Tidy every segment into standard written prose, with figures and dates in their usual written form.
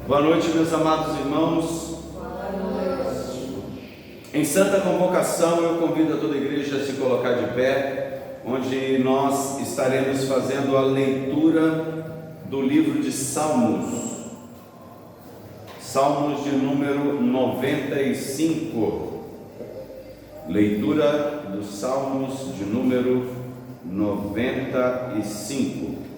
Boa noite, meus amados irmãos. Em santa convocação, eu convido a toda a igreja a se colocar de pé, onde nós estaremos fazendo a leitura do livro de Salmos. Salmos de número 95. Leitura dos Salmos de número 95.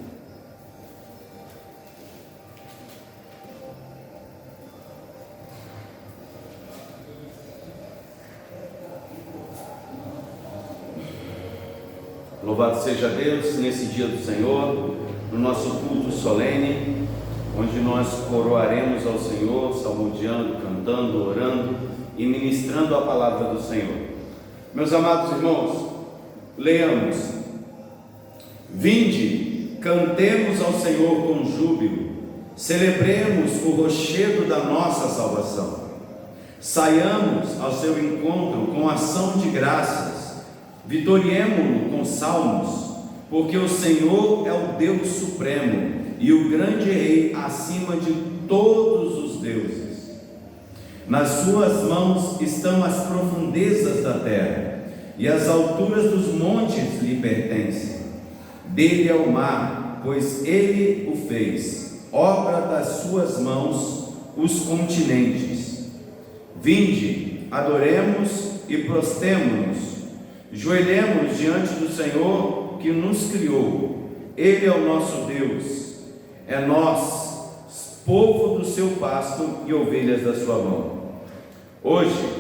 Louvado seja Deus nesse dia do Senhor, no nosso culto solene, onde nós coroaremos ao Senhor, salmodiando, cantando, orando e ministrando a palavra do Senhor. Meus amados irmãos, leiamos: Vinde, cantemos ao Senhor com júbilo, celebremos o rochedo da nossa salvação, saiamos ao seu encontro com ação de graças, vitoriemo-lo com salmos, porque o Senhor é o Deus supremo e o grande Rei acima de todos os deuses. Nas suas mãos estão as profundezas da terra, e as alturas dos montes lhe pertencem. Dele é o mar, pois ele o fez, obra das suas mãos, os continentes. Vinde, adoremos e prostemo-nos, joelhemos diante do Senhor que nos criou. Ele é o nosso Deus, é nós, povo do seu pasto e ovelhas da sua mão. Hoje,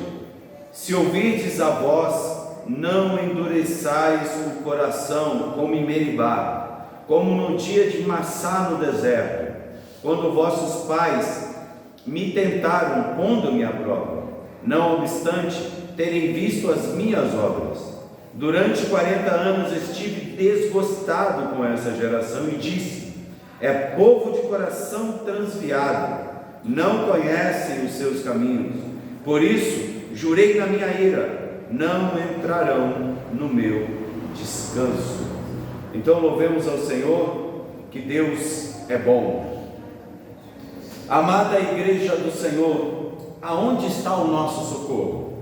se ouvirdes a voz, não endureçais o coração como em Meribá, como no dia de Massá no deserto, quando vossos pais me tentaram, pondo-me à prova, não obstante terem visto as minhas obras. Durante 40 anos estive desgostado com essa geração e disse: é povo de coração transviado, não conhecem os seus caminhos. Por isso jurei na minha ira: não entrarão no meu descanso. Então louvemos ao Senhor, que Deus é bom. Amada igreja do Senhor, aonde está o nosso socorro?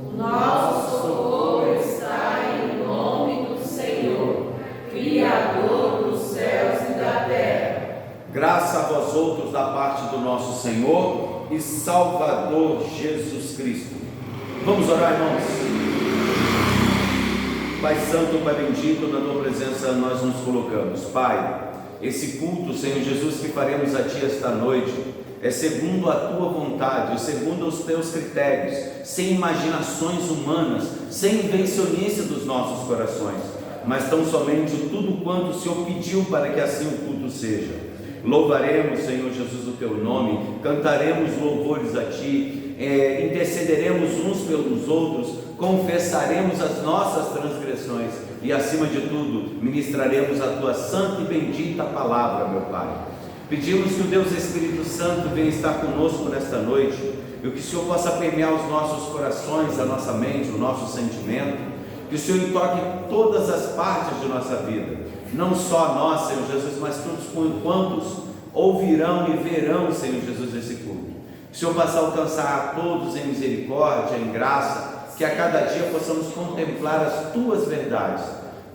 O nosso socorro está em nome do Senhor, Criador dos céus e da terra. Graça a vós outros da parte do nosso Senhor e Salvador Jesus Cristo. Vamos orar, irmãos. Pai Santo, Pai bendito, na tua presença nós nos colocamos. Pai, esse culto, Senhor Jesus, que faremos a Ti esta noite, é segundo a Tua vontade, segundo os Teus critérios, sem imaginações humanas, sem invencionice dos nossos corações, mas tão somente tudo quanto o Senhor pediu para que assim o culto seja. Louvaremos, Senhor Jesus, o Teu nome, cantaremos louvores a Ti, intercederemos uns pelos outros, confessaremos as nossas transgressões e, acima de tudo, ministraremos a Tua santa e bendita palavra, meu Pai. Pedimos que o Deus Espírito Santo venha estar conosco nesta noite, e que o Senhor possa permear os nossos corações, a nossa mente, o nosso sentimento, que o Senhor toque todas as partes de nossa vida, não só a nós, Senhor Jesus, mas todos quantos ouvirão e verão, Senhor Jesus, esse culto. Que o Senhor possa alcançar a todos em misericórdia, em graça, que a cada dia possamos contemplar as Tuas verdades.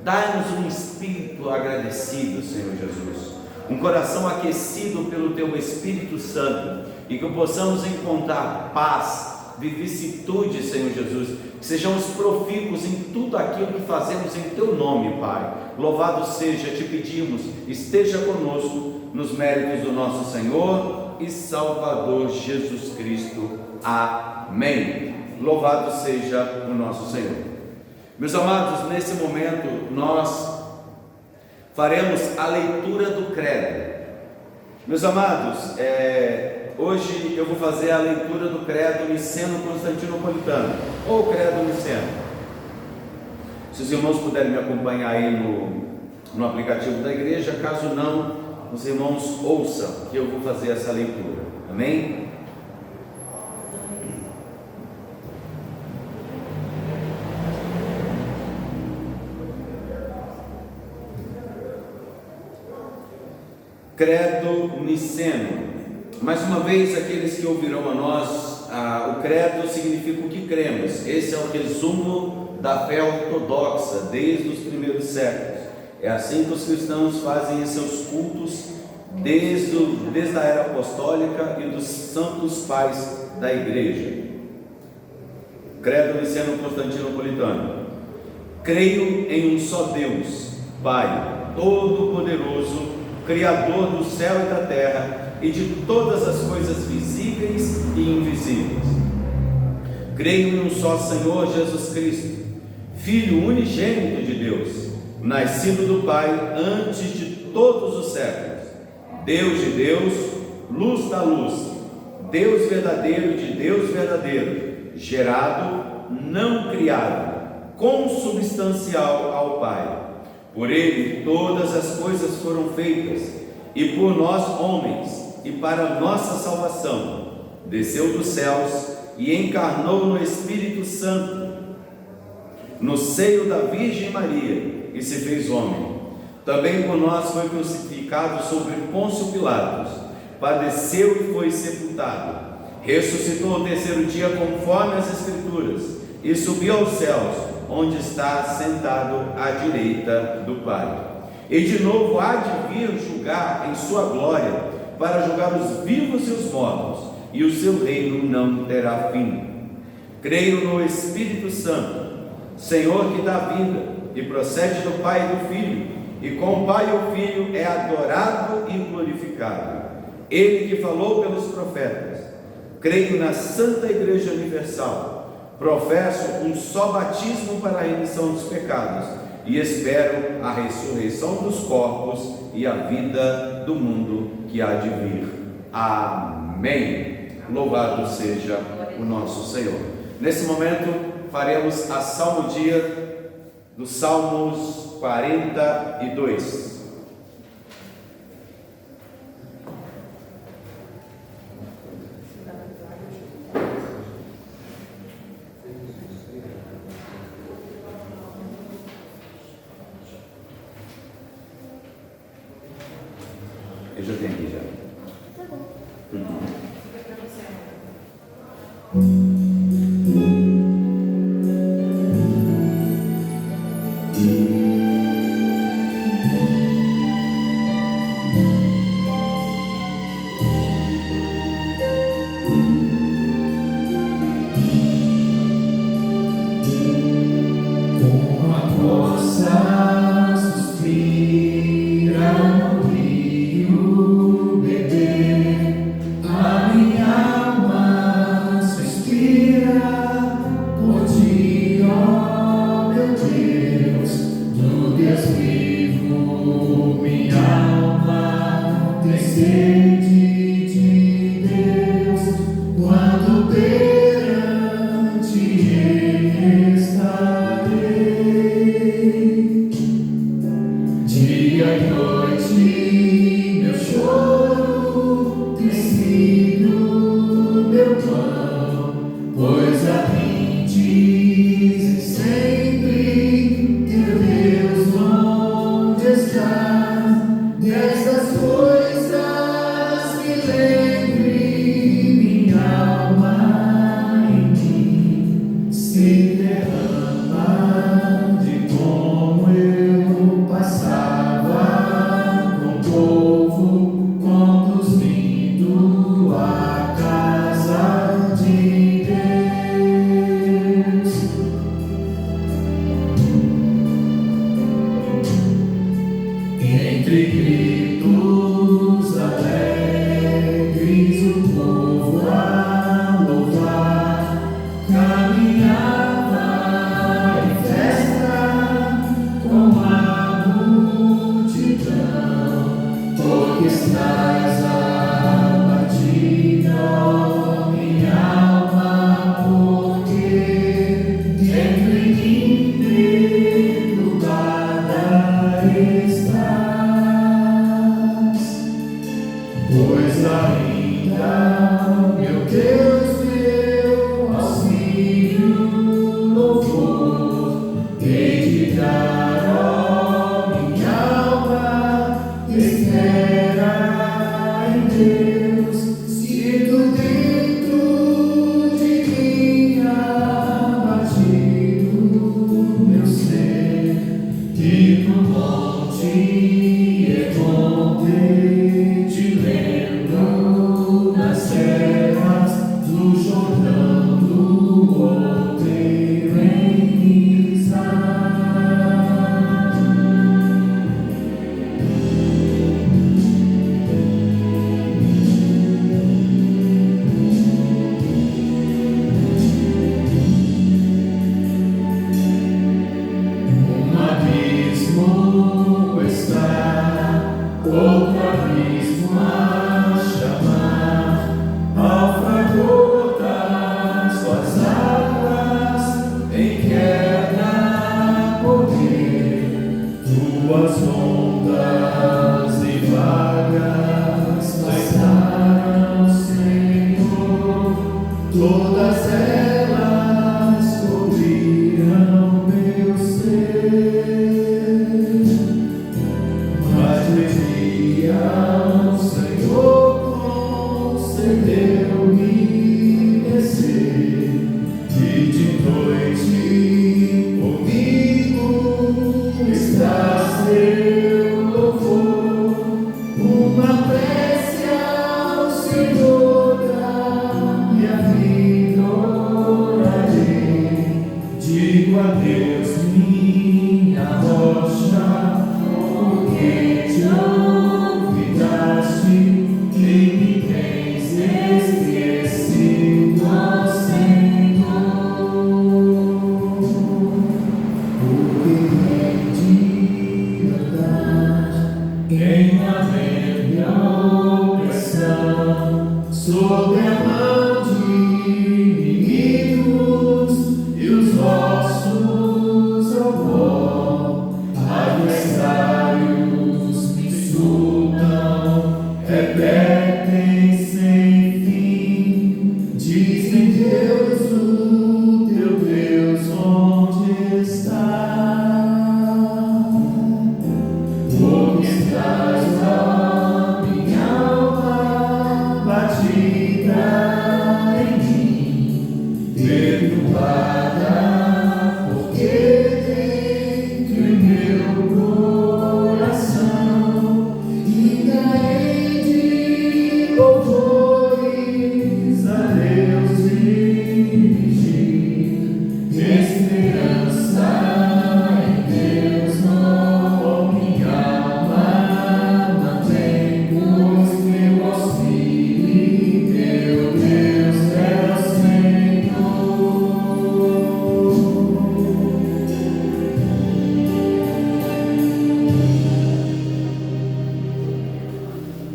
Dai-nos um espírito agradecido, Senhor Jesus, um coração aquecido pelo Teu Espírito Santo, e que possamos encontrar paz, vicissitude, Senhor Jesus, que sejamos profícuos em tudo aquilo que fazemos em Teu nome, Pai. Louvado seja, te pedimos, esteja conosco nos méritos do nosso Senhor e Salvador Jesus Cristo. Amém. Louvado seja o nosso Senhor. Meus amados, nesse momento nós faremos a leitura do credo. Meus amados, hoje eu vou fazer a leitura do credo niceno-constantinopolitano, ou credo niceno. Se os irmãos puderem me acompanhar aí no aplicativo da igreja, caso não, os irmãos ouçam que eu vou fazer essa leitura. Amém? Credo niceno. Mais uma vez, aqueles que ouvirão a nós, o credo significa o que cremos. Esse é o resumo da fé ortodoxa desde os primeiros séculos. É assim que os cristãos fazem em seus cultos desde a era apostólica e dos santos pais da igreja. Credo niceno-constantinopolitano. Creio em um só Deus, Pai Todo-Poderoso, Criador do céu e da terra e de todas as coisas visíveis e invisíveis. Creio em um só Senhor Jesus Cristo, Filho unigênito de Deus, nascido do Pai antes de todos os séculos, Deus de Deus, luz da luz, Deus verdadeiro de Deus verdadeiro, gerado, não criado, consubstancial ao Pai. Por Ele todas as coisas foram feitas, e por nós homens, e para nossa salvação, desceu dos céus e encarnou no Espírito Santo, no seio da Virgem Maria, e se fez homem. Também por nós foi crucificado sobre Pôncio Pilatos, padeceu e foi sepultado, ressuscitou ao terceiro dia conforme as Escrituras, e subiu aos céus, onde está sentado à direita do Pai. E de novo há de vir julgar em sua glória, para julgar os vivos e os mortos, e o seu reino não terá fim. Creio no Espírito Santo, Senhor que dá vida, e procede do Pai e do Filho, e com o Pai e o Filho é adorado e glorificado. Ele que falou pelos profetas. Creio na Santa Igreja Universal, professo um só batismo para a remissão dos pecados, e espero a ressurreição dos corpos e a vida do mundo que há de vir. Amém. Louvado seja o nosso Senhor. Nesse momento faremos a salmodia dos Salmos 42. Eu já tenho aqui já. Tá bom.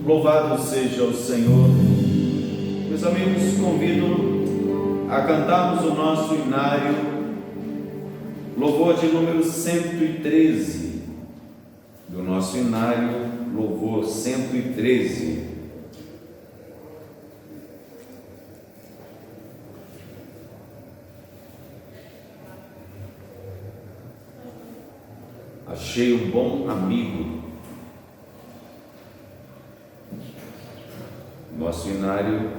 Louvado seja o Senhor. Meus amigos, convido a cantarmos o nosso hinário, louvor de número 113, do nosso hinário, louvor 113. Achei um bom amigo. Nosso hinário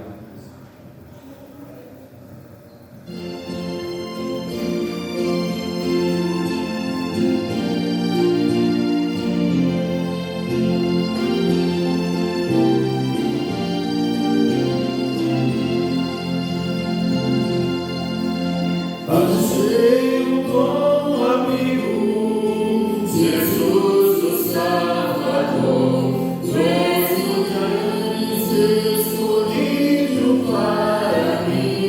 achei um bom amigo, Jesus o Salvador, mesmo grande escolhido para mim.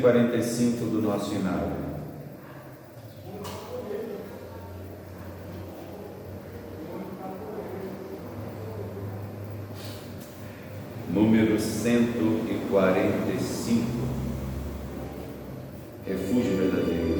145 do nosso hinário. Número 145, refúgio verdadeiro.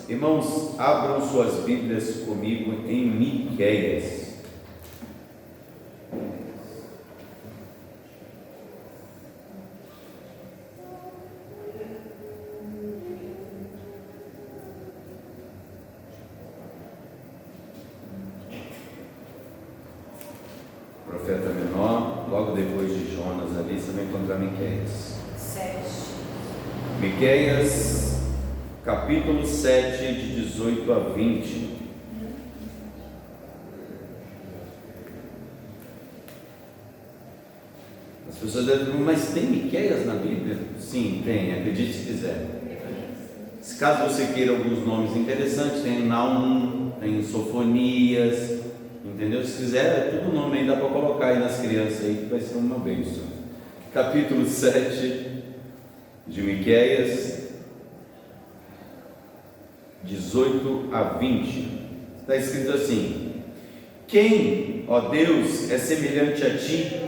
Irmãos, abram suas Bíblias comigo em Miqueias. Profeta menor, logo depois de Jonas ali, você vai encontrar Miqueias. 7. Miqueias, capítulo 7, de 18 a 20. As pessoas devem dizer, mas tem Miqueias na Bíblia? Sim, tem, acredite se quiser. Se caso você queira alguns nomes interessantes, tem Naum, tem Sofonias, entendeu? Se quiser, tudo nome aí dá para colocar aí nas crianças aí, que vai ser uma bênção. Capítulo 7 de Miqueias, 18 a 20. Está escrito assim: quem, ó Deus, é semelhante a ti,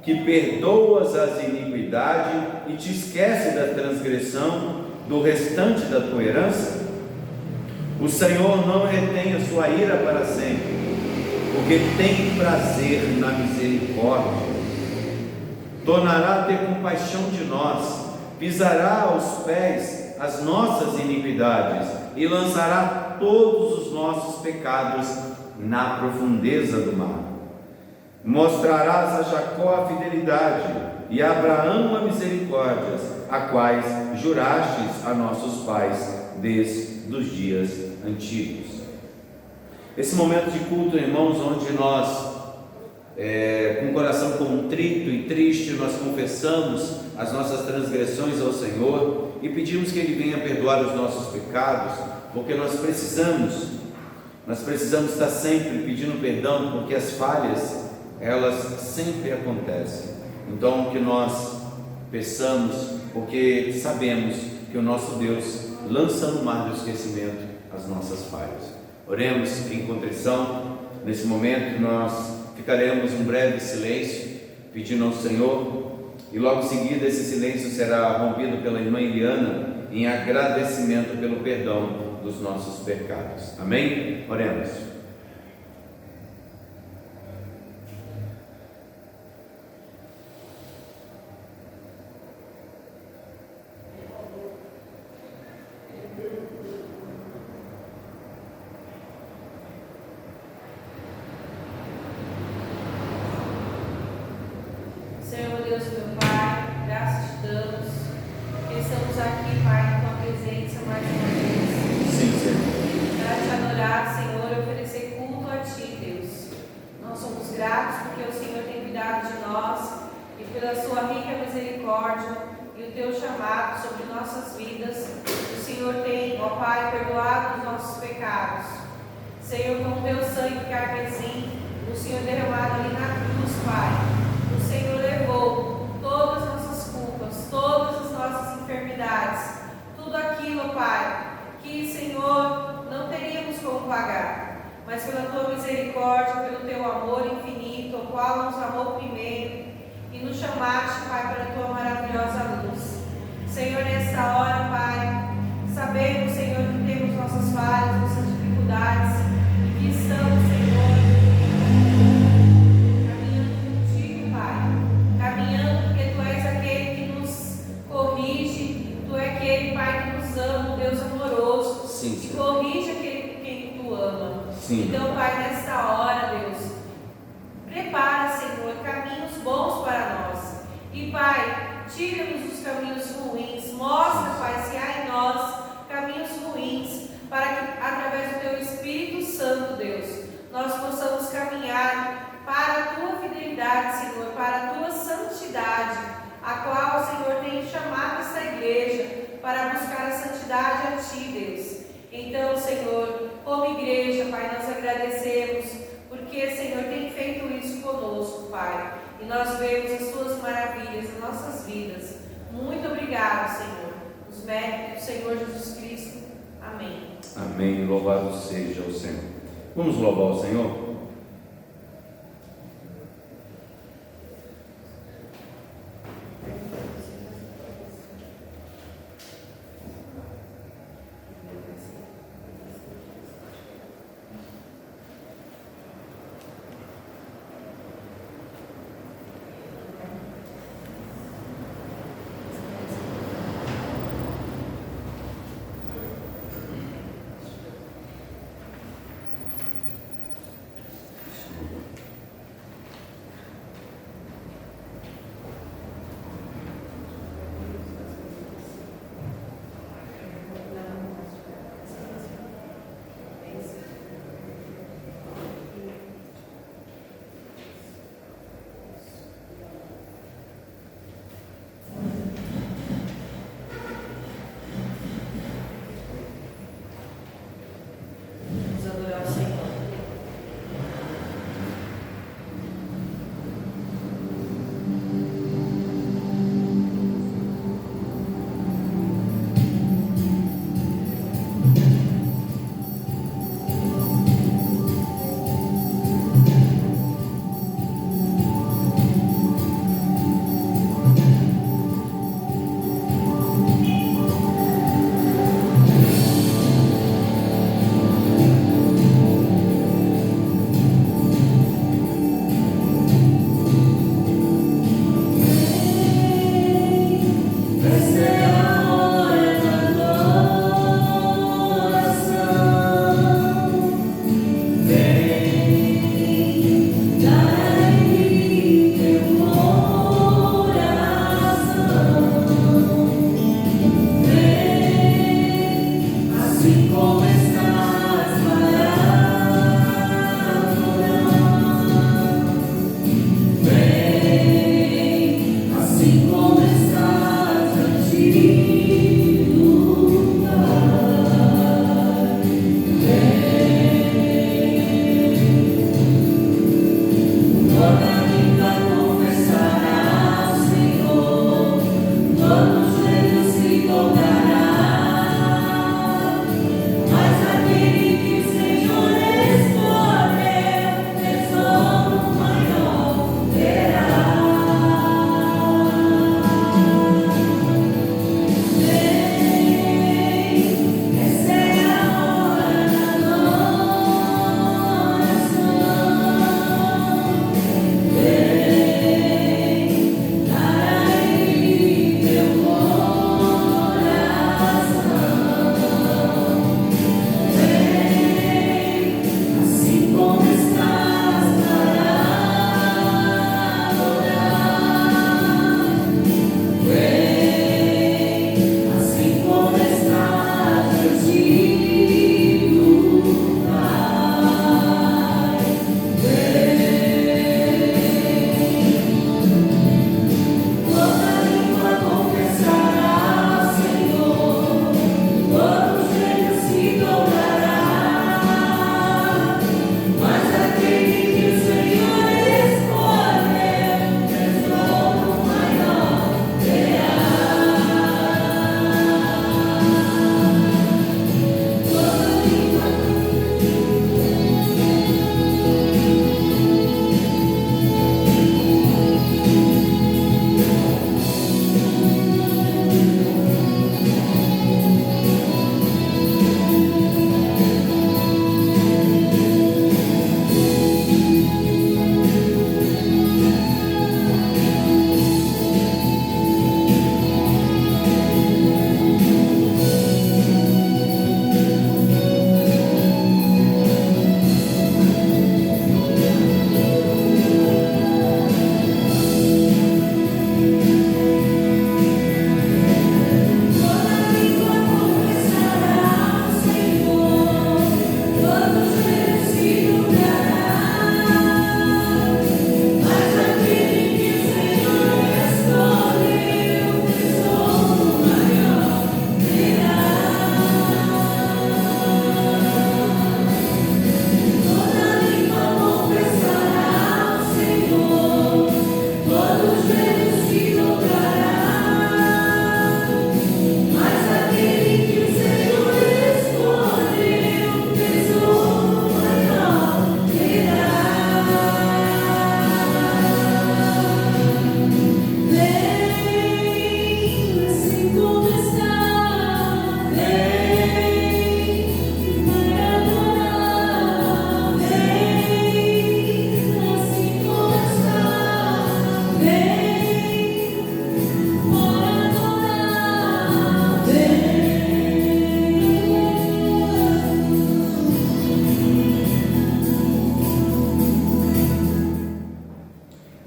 que perdoas as iniquidades e te esquece da transgressão do restante da tua herança? O Senhor não retém a sua ira para sempre, porque tem prazer na misericórdia. Tornará a ter compaixão de nós, pisará aos pés as nossas iniquidades e lançará todos os nossos pecados na profundeza do mar. Mostrarás a Jacó a fidelidade e a Abraão a misericórdias, a quais jurastes a nossos pais desde os dias antigos. Esse momento de culto, irmãos, onde nós, com o coração contrito e triste, nós confessamos as nossas transgressões ao Senhor e pedimos que Ele venha perdoar os nossos pecados, porque nós precisamos estar sempre pedindo perdão, porque as falhas, elas sempre acontecem. Então que nós peçamos, porque sabemos que o nosso Deus lança no mar do esquecimento as nossas falhas. Oremos em contrição. Nesse momento nós ficaremos um breve silêncio, pedindo ao Senhor, e logo em seguida esse silêncio será rompido pela irmã Eliana em agradecimento pelo perdão dos nossos pecados. Amém? Oremos. Senhor Deus, meu Pai, graças te damos, que estamos aqui, Pai, em tua presença mais uma vez. Sim, Senhor. Para te adorar, Senhor, e oferecer culto a ti, Deus. Nós somos gratos porque o Senhor tem cuidado de nós e pela sua rica misericórdia e o teu chamado sobre nossas vidas. O Senhor tem, ó Pai, perdoado os nossos pecados. Senhor, com o teu sangue carmesim, o Senhor derramado ali na cruz, Pai. O Senhor levou todas as nossas culpas, todas as nossas enfermidades, tudo aquilo, Pai, que, Senhor, não teríamos como pagar, mas pela tua misericórdia, pelo teu amor infinito, o qual nos amou primeiro e nos chamaste, Pai, para a tua maravilhosa luz. Senhor, nesta hora, Pai, sabemos, Senhor, que temos nossas falhas, nossas dificuldades e que estamos, Senhor, caminhando porque tu és aquele que nos corrige, tu és aquele, Pai, que nos ama, um Deus amoroso, Sim, que corrige aquele quem tu ama. Sim. Então, Pai, nesta hora, Deus, prepara, Senhor, caminhos bons para nós. E, Pai, tira-nos dos caminhos ruins, mostra, Pai, se há em nós caminhos ruins, para que, através do teu Espírito Santo, Deus, nós possamos caminhar para a tua fidelidade, Senhor, para a tua santidade, a qual, Senhor, tem chamado essa igreja para buscar a santidade a ti, Deus. Então, Senhor, como igreja, Pai, nós agradecemos, porque, Senhor, tem feito isso conosco, Pai, e nós vemos as tuas maravilhas em nossas vidas. Muito obrigado, Senhor, nos méritos do Senhor Jesus Cristo. Amém. Amém. Louvado seja o Senhor. Vamos louvar o Senhor?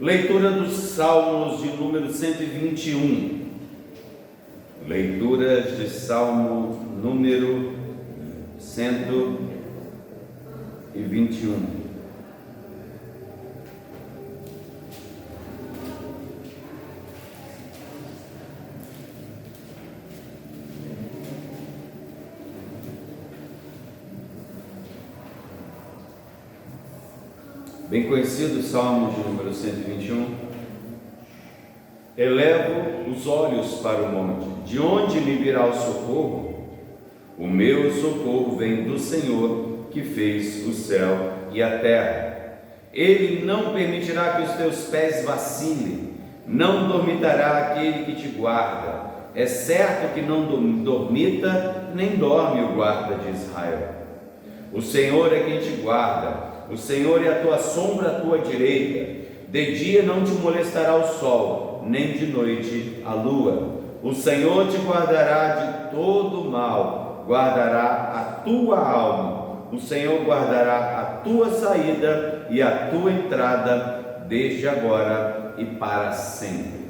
Leitura dos Salmos de número 121. Leitura de Salmo número 121. Bem conhecido o Salmo de número 121. Elevo os olhos para o monte, de onde me virá o socorro? O meu socorro vem do Senhor, que fez o céu e a terra. Ele não permitirá que os teus pés vacilem, não dormitará aquele que te guarda. É certo que não dormita, nem dorme o guarda de Israel. O Senhor é quem te guarda. O Senhor é a tua sombra à tua direita. De dia não te molestará o sol, nem de noite a lua. O Senhor te guardará de todo mal, guardará a tua alma. O Senhor guardará a tua saída e a tua entrada, desde agora e para sempre.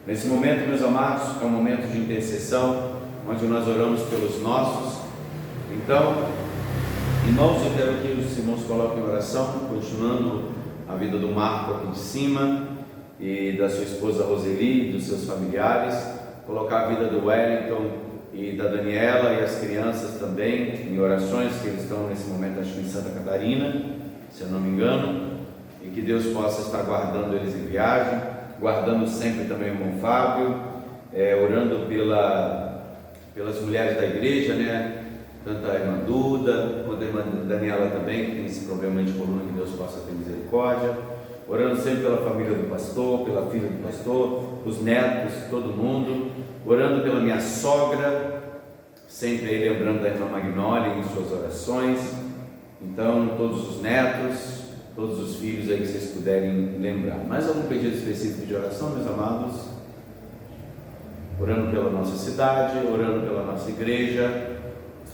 Nesse momento, meus amados, é um momento de intercessão, onde nós oramos pelos nossos. Então, irmãos, eu quero que os irmãos coloquem em oração, continuando a vida do Marco aqui de cima, e da sua esposa Roseli, e dos seus familiares, colocar a vida do Wellington e da Daniela e as crianças também em orações, que eles estão nesse momento, acho que em Santa Catarina, se eu não me engano, e que Deus possa estar guardando eles em viagem, guardando sempre também o irmão Fábio, orando pelas mulheres da igreja, né? Tanto a irmã Duda, quanto a irmã Daniela também, que tem esse problema de coluna, que Deus possa ter misericórdia, orando sempre pela família do pastor, pela filha do pastor, os netos, todo mundo, orando pela minha sogra, sempre aí lembrando da irmã Magnólia em suas orações. Então, todos os netos, todos os filhos aí que vocês puderem lembrar. Mais algum pedido específico de oração, meus amados? Orando pela nossa cidade, orando pela nossa igreja,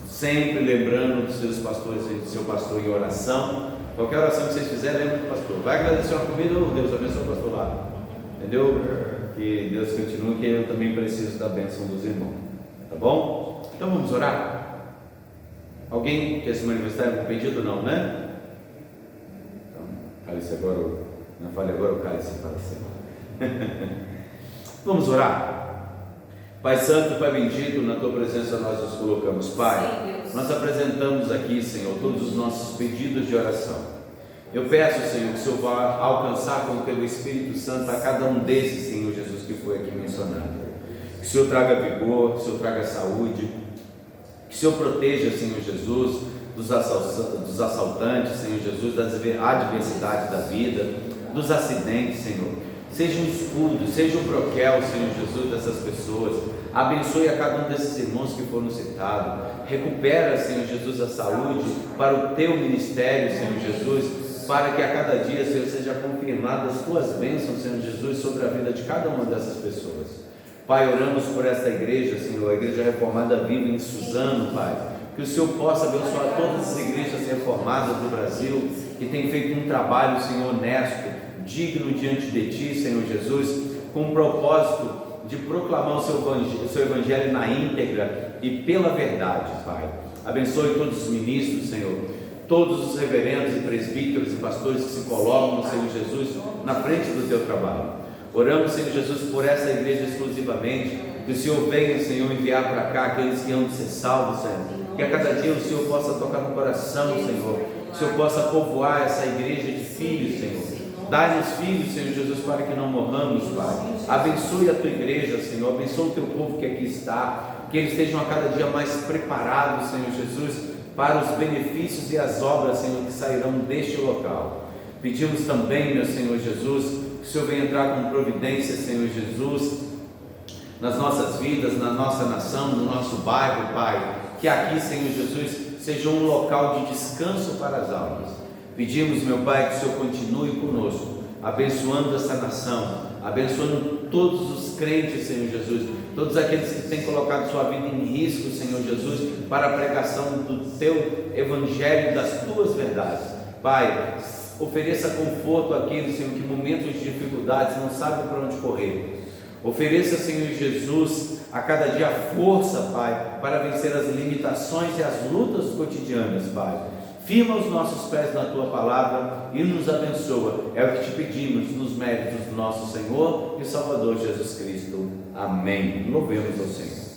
sempre lembrando dos seus pastores e do seu pastor em oração. Qualquer oração que vocês fizerem, lembre do pastor. Vai agradecer uma comida, Deus abençoe o pastor lá. Entendeu? Que Deus continue, que eu também preciso da bênção dos irmãos. Tá bom? Então vamos orar? Alguém quer se manifestar com pedido? Não, né? Então, cálice agora, não fale agora, o cálice para sempre. Vamos orar? Pai Santo, Pai bendito, na Tua presença nós nos colocamos. Pai, nós apresentamos aqui, Senhor, todos os nossos pedidos de oração. Eu peço, Senhor, que o Senhor vá alcançar com o Teu Espírito Santo a cada um desses, Senhor Jesus, que foi aqui mencionado. Que o Senhor traga vigor, que o Senhor traga saúde, que o Senhor proteja, Senhor Jesus, dos assaltantes, Senhor Jesus, das adversidades da vida, dos acidentes, Senhor. Seja um escudo, seja um broquel, Senhor Jesus, dessas pessoas. Abençoe a cada um desses irmãos que foram citados. Recupera, Senhor Jesus, a saúde para o Teu ministério, Senhor Jesus, para que a cada dia, Senhor, seja confirmada as Tuas bênçãos, Senhor Jesus, sobre a vida de cada uma dessas pessoas. Pai, oramos por esta igreja, Senhor, a Igreja Reformada Viva em Suzano, Pai. Que o Senhor possa abençoar todas as igrejas reformadas do Brasil, que têm feito um trabalho, Senhor, honesto, digno diante de Ti, Senhor Jesus, com o propósito de proclamar o Seu Evangelho na íntegra e pela verdade, Pai. Abençoe todos os ministros, Senhor, todos os reverendos e presbíteros e pastores que se colocam, Senhor Jesus, na frente do Teu trabalho. Oramos, Senhor Jesus, por essa igreja exclusivamente, que o Senhor venha, Senhor, enviar para cá aqueles que hão de ser salvos, Senhor, que a cada dia o Senhor possa tocar no coração, Senhor, que o Senhor possa povoar essa igreja de filhos, Senhor. Dá-nos filhos, Senhor Jesus, para que não morramos, Pai. Abençoe a Tua igreja, Senhor. Abençoe o Teu povo que aqui está. Que eles estejam a cada dia mais preparados, Senhor Jesus, para os benefícios e as obras, Senhor, que sairão deste local. Pedimos também, meu Senhor Jesus, que o Senhor venha entrar com providência, Senhor Jesus, nas nossas vidas, na nossa nação, no nosso bairro, Pai. Que aqui, Senhor Jesus, seja um local de descanso para as almas. Pedimos, meu Pai, que o Senhor continue conosco, abençoando essa nação, abençoando todos os crentes, Senhor Jesus, todos aqueles que têm colocado sua vida em risco, Senhor Jesus, para a pregação do Teu Evangelho, das Tuas verdades. Pai, ofereça conforto àqueles, Senhor, que em momentos de dificuldades não sabem para onde correr. Ofereça, Senhor Jesus, a cada dia força, Pai, para vencer as limitações e as lutas cotidianas, Pai. Firma os nossos pés na Tua palavra e nos abençoa. É o que te pedimos nos méritos do nosso Senhor e Salvador Jesus Cristo. Amém. Louvemos ao Senhor.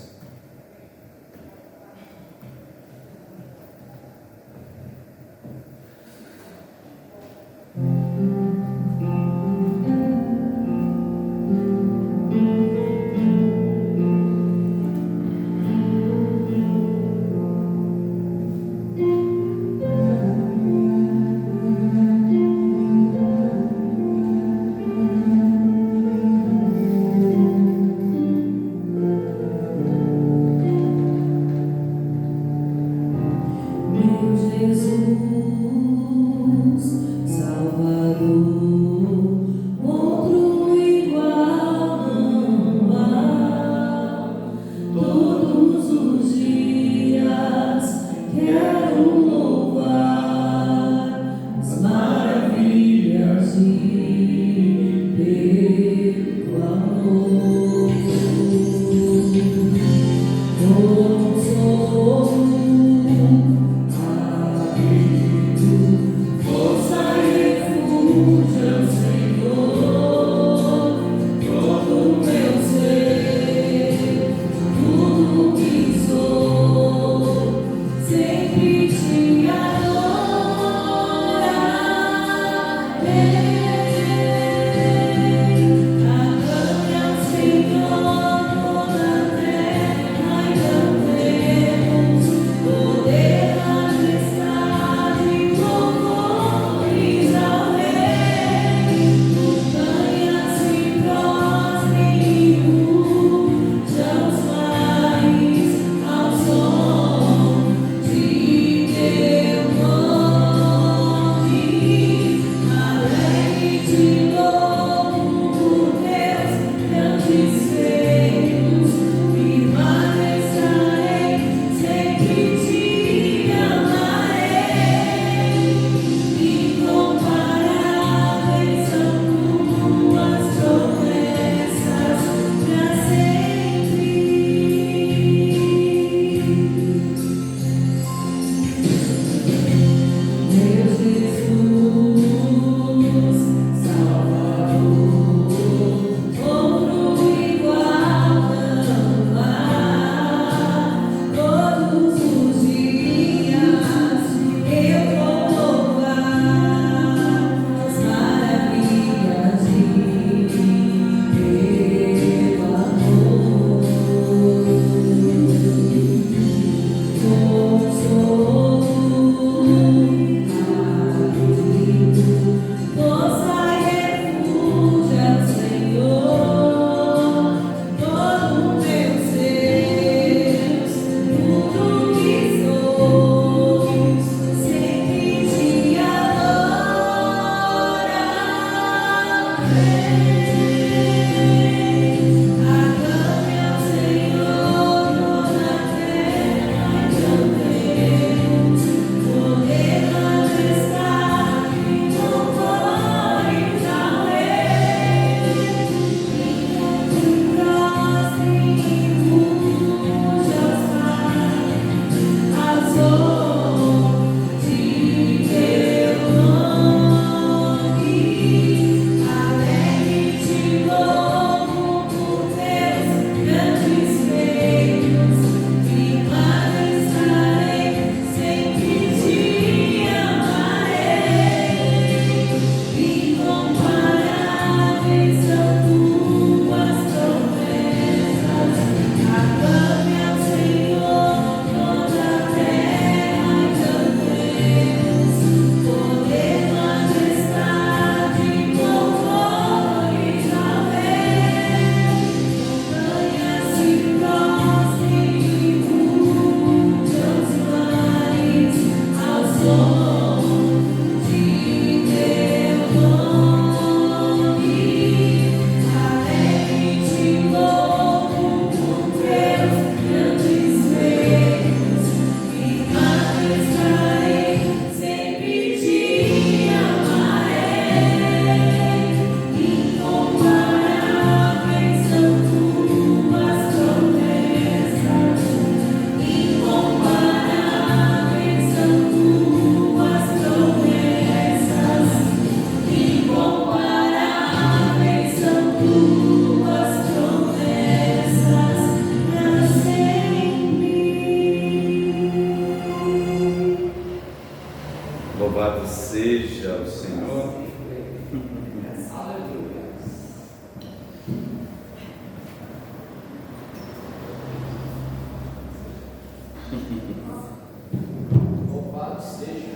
Louvado seja.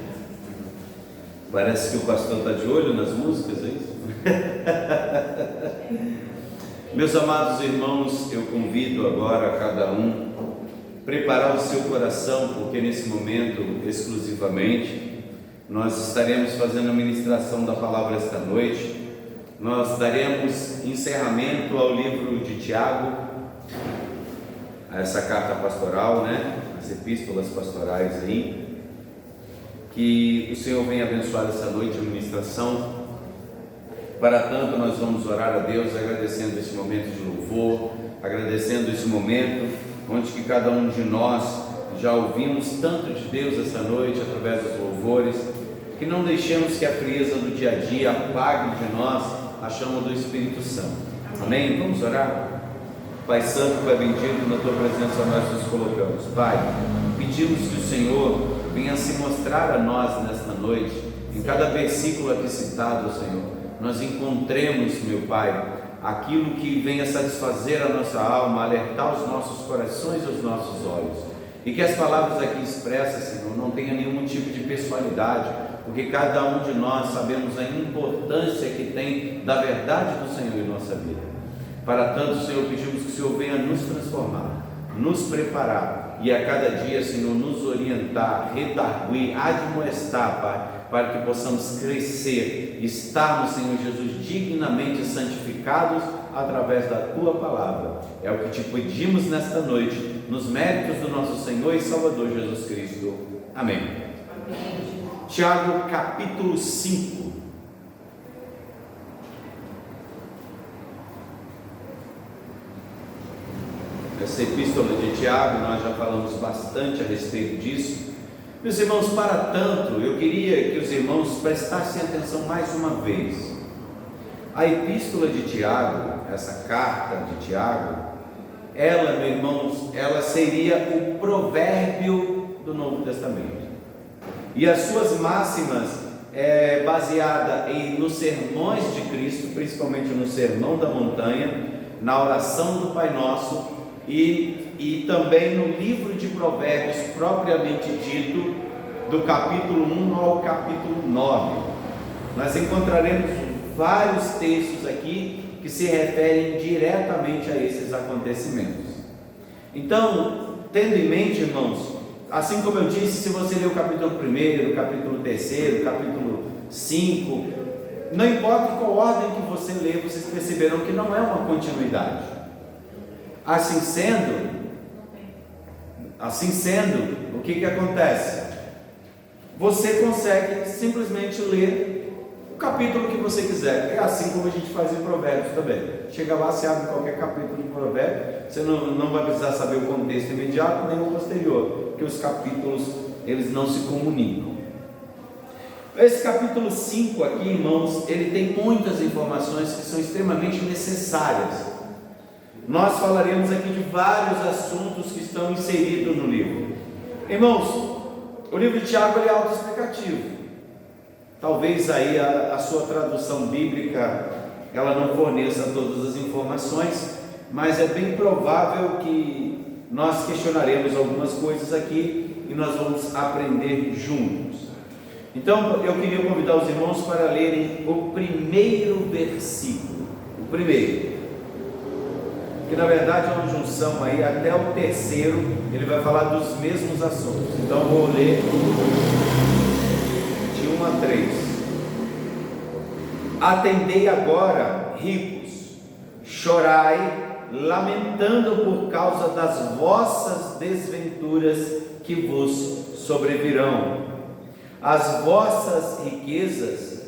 Parece que o pastor está de olho nas músicas, é isso? Meus amados irmãos, eu convido agora a cada um preparar o seu coração, porque nesse momento, exclusivamente, nós estaremos fazendo a ministração da palavra esta noite. Nós daremos encerramento ao livro de Tiago, a essa carta pastoral, né? As epístolas pastorais aí. Que o Senhor venha abençoar essa noite a ministração. Para tanto, nós vamos orar a Deus, agradecendo esse momento de louvor, agradecendo esse momento onde que cada um de nós já ouvimos tanto de Deus essa noite através dos louvores, que não deixemos que a frieza do dia a dia apague de nós a chama do Espírito Santo. Amém? Vamos orar? Pai Santo, Pai bendito, na Tua presença nós nos colocamos. Pai, pedimos que o Senhor venha se mostrar a nós nesta noite, em cada versículo aqui citado, Senhor, nós encontremos, meu Pai, aquilo que venha satisfazer a nossa alma, alertar os nossos corações e os nossos olhos, e que as palavras aqui expressas, Senhor, não tenham nenhum tipo de pessoalidade, porque cada um de nós sabemos a importância que tem da verdade do Senhor em nossa vida. Para tanto, Senhor, pedimos que o Senhor venha nos transformar, nos preparar e a cada dia, Senhor, nos orientar, redarguir, admoestar, Pai, para que possamos crescer, estarmos, Senhor Jesus, dignamente santificados através da Tua palavra. É o que te pedimos nesta noite, nos méritos do nosso Senhor e Salvador Jesus Cristo. Amém. Amém. Tiago capítulo 5. Essa epístola de Tiago, nós já falamos bastante a respeito disso. Meus irmãos, para tanto, eu queria que os irmãos prestassem atenção mais uma vez. A epístola de Tiago, essa carta de Tiago, ela, meus irmãos, ela seria o provérbio do Novo Testamento. E as suas máximas é baseada nos sermões de Cristo, principalmente no Sermão da Montanha, na oração do Pai Nosso, e também no livro de Provérbios propriamente dito, do capítulo 1 ao capítulo 9. Nós encontraremos vários textos aqui que se referem diretamente a esses acontecimentos. Então, tendo em mente, irmãos, assim como eu disse, se você ler o capítulo 1, o capítulo 3, o capítulo 5, não importa qual ordem que você lê, vocês perceberão que não é uma continuidade. Assim sendo, o que acontece? Você consegue simplesmente ler o capítulo que você quiser. É assim como a gente faz em Provérbios também. Chega lá, você abre qualquer capítulo de Provérbios, você não vai precisar saber o contexto imediato nem o posterior, porque os capítulos, eles não se comunicam. Esse capítulo 5 aqui, irmãos, ele tem muitas informações que são extremamente necessárias. Nós falaremos aqui de vários assuntos que estão inseridos no livro. Irmãos, o livro de Tiago é autoexplicativo. Talvez aí a sua tradução bíblica ela não forneça todas as informações, mas é bem provável que nós questionaremos algumas coisas aqui e nós vamos aprender juntos. Então eu queria convidar os irmãos para lerem o primeiro versículo, o primeiro, que na verdade é uma junção aí, até o terceiro ele vai falar dos mesmos assuntos. Então vou ler de 1 a 3. Atendei agora, ricos, chorai, lamentando por causa das vossas desventuras que vos sobrevirão. As vossas riquezas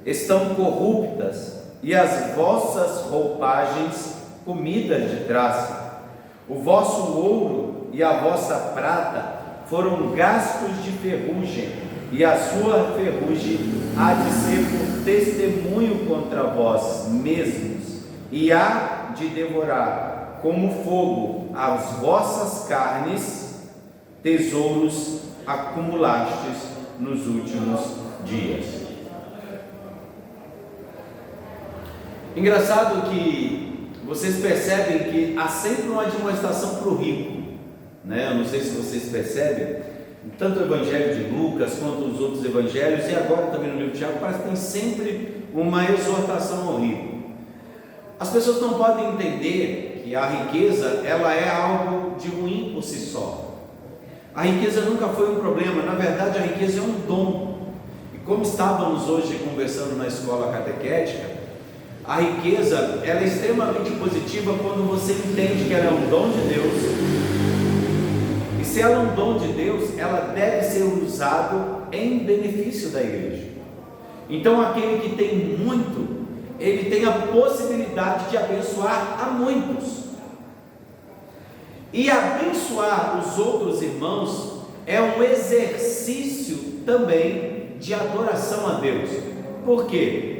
estão corruptas e as vossas roupagens comidas de traça. O vosso ouro e a vossa prata foram gastos de ferrugem, e a sua ferrugem há de ser por testemunho contra vós mesmos, e há de devorar como fogo as vossas carnes, tesouros acumulastes nos últimos dias. Engraçado que vocês percebem que há sempre uma admoestação para o rico, né? Eu não sei se vocês percebem, tanto o Evangelho de Lucas quanto os outros Evangelhos, e agora também no livro de Tiago, parece que tem sempre uma exortação ao rico. As pessoas não podem entender que a riqueza, ela é algo de ruim por si só. A riqueza nunca foi um problema, na verdade a riqueza é um dom. E como estávamos hoje conversando na escola catequética, a riqueza, ela é extremamente positiva quando você entende que ela é um dom de Deus. E se ela é um dom de Deus, ela deve ser usada em benefício da igreja. Então aquele que tem muito, ele tem a possibilidade de abençoar a muitos. E abençoar os outros irmãos é um exercício também de adoração a Deus. Por quê?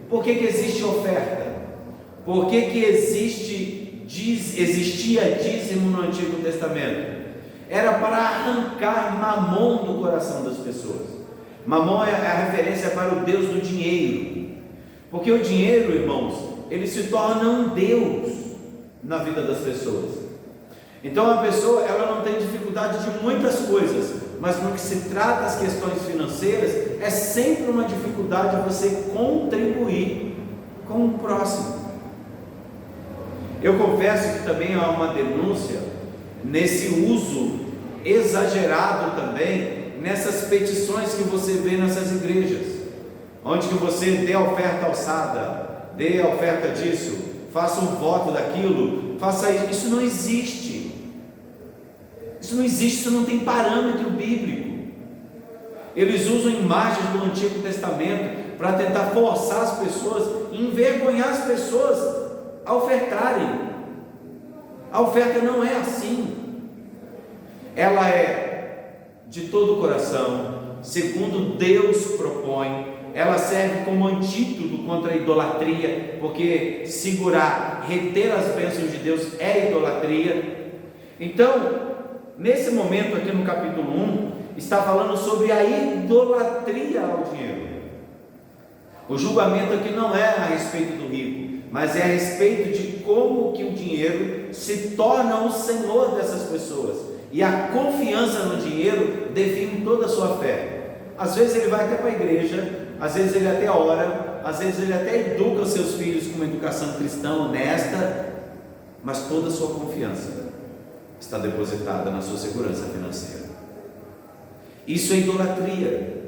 Por que existe oferta? Por que existia dízimo no Antigo Testamento? Era para arrancar Mamon do coração das pessoas. Mamon é a referência para o Deus do dinheiro. Porque o dinheiro, irmãos, ele se torna um Deus na vida das pessoas. Então a pessoa, ela não tem dificuldade de muitas coisas, mas no que se trata das questões financeiras, é sempre uma dificuldade você contribuir com o próximo. Eu confesso que também há uma denúncia nesse uso exagerado também, nessas petições que você vê nessas igrejas, onde que você dê a oferta alçada, dê a oferta disso, faça um voto daquilo, faça isso. Isso não existe. Isso não existe, isso não tem parâmetro bíblico. Eles usam imagens do Antigo Testamento para tentar forçar as pessoas, envergonhar as pessoas a ofertarem. A oferta não é assim. Ela é de todo o coração, segundo Deus propõe. Ela serve como antídoto contra a idolatria, porque segurar, reter as bênçãos de Deus é idolatria. Então, nesse momento aqui no capítulo 1, está falando sobre a idolatria ao dinheiro. O julgamento aqui não é a respeito do rico, mas é a respeito de como que o dinheiro se torna o senhor dessas pessoas. E a confiança no dinheiro define toda a sua fé. Às vezes ele vai até para a igreja, às vezes ele até ora, às vezes ele até educa os seus filhos com uma educação cristã honesta, mas toda a sua confiança está depositada na sua segurança financeira. Isso é idolatria.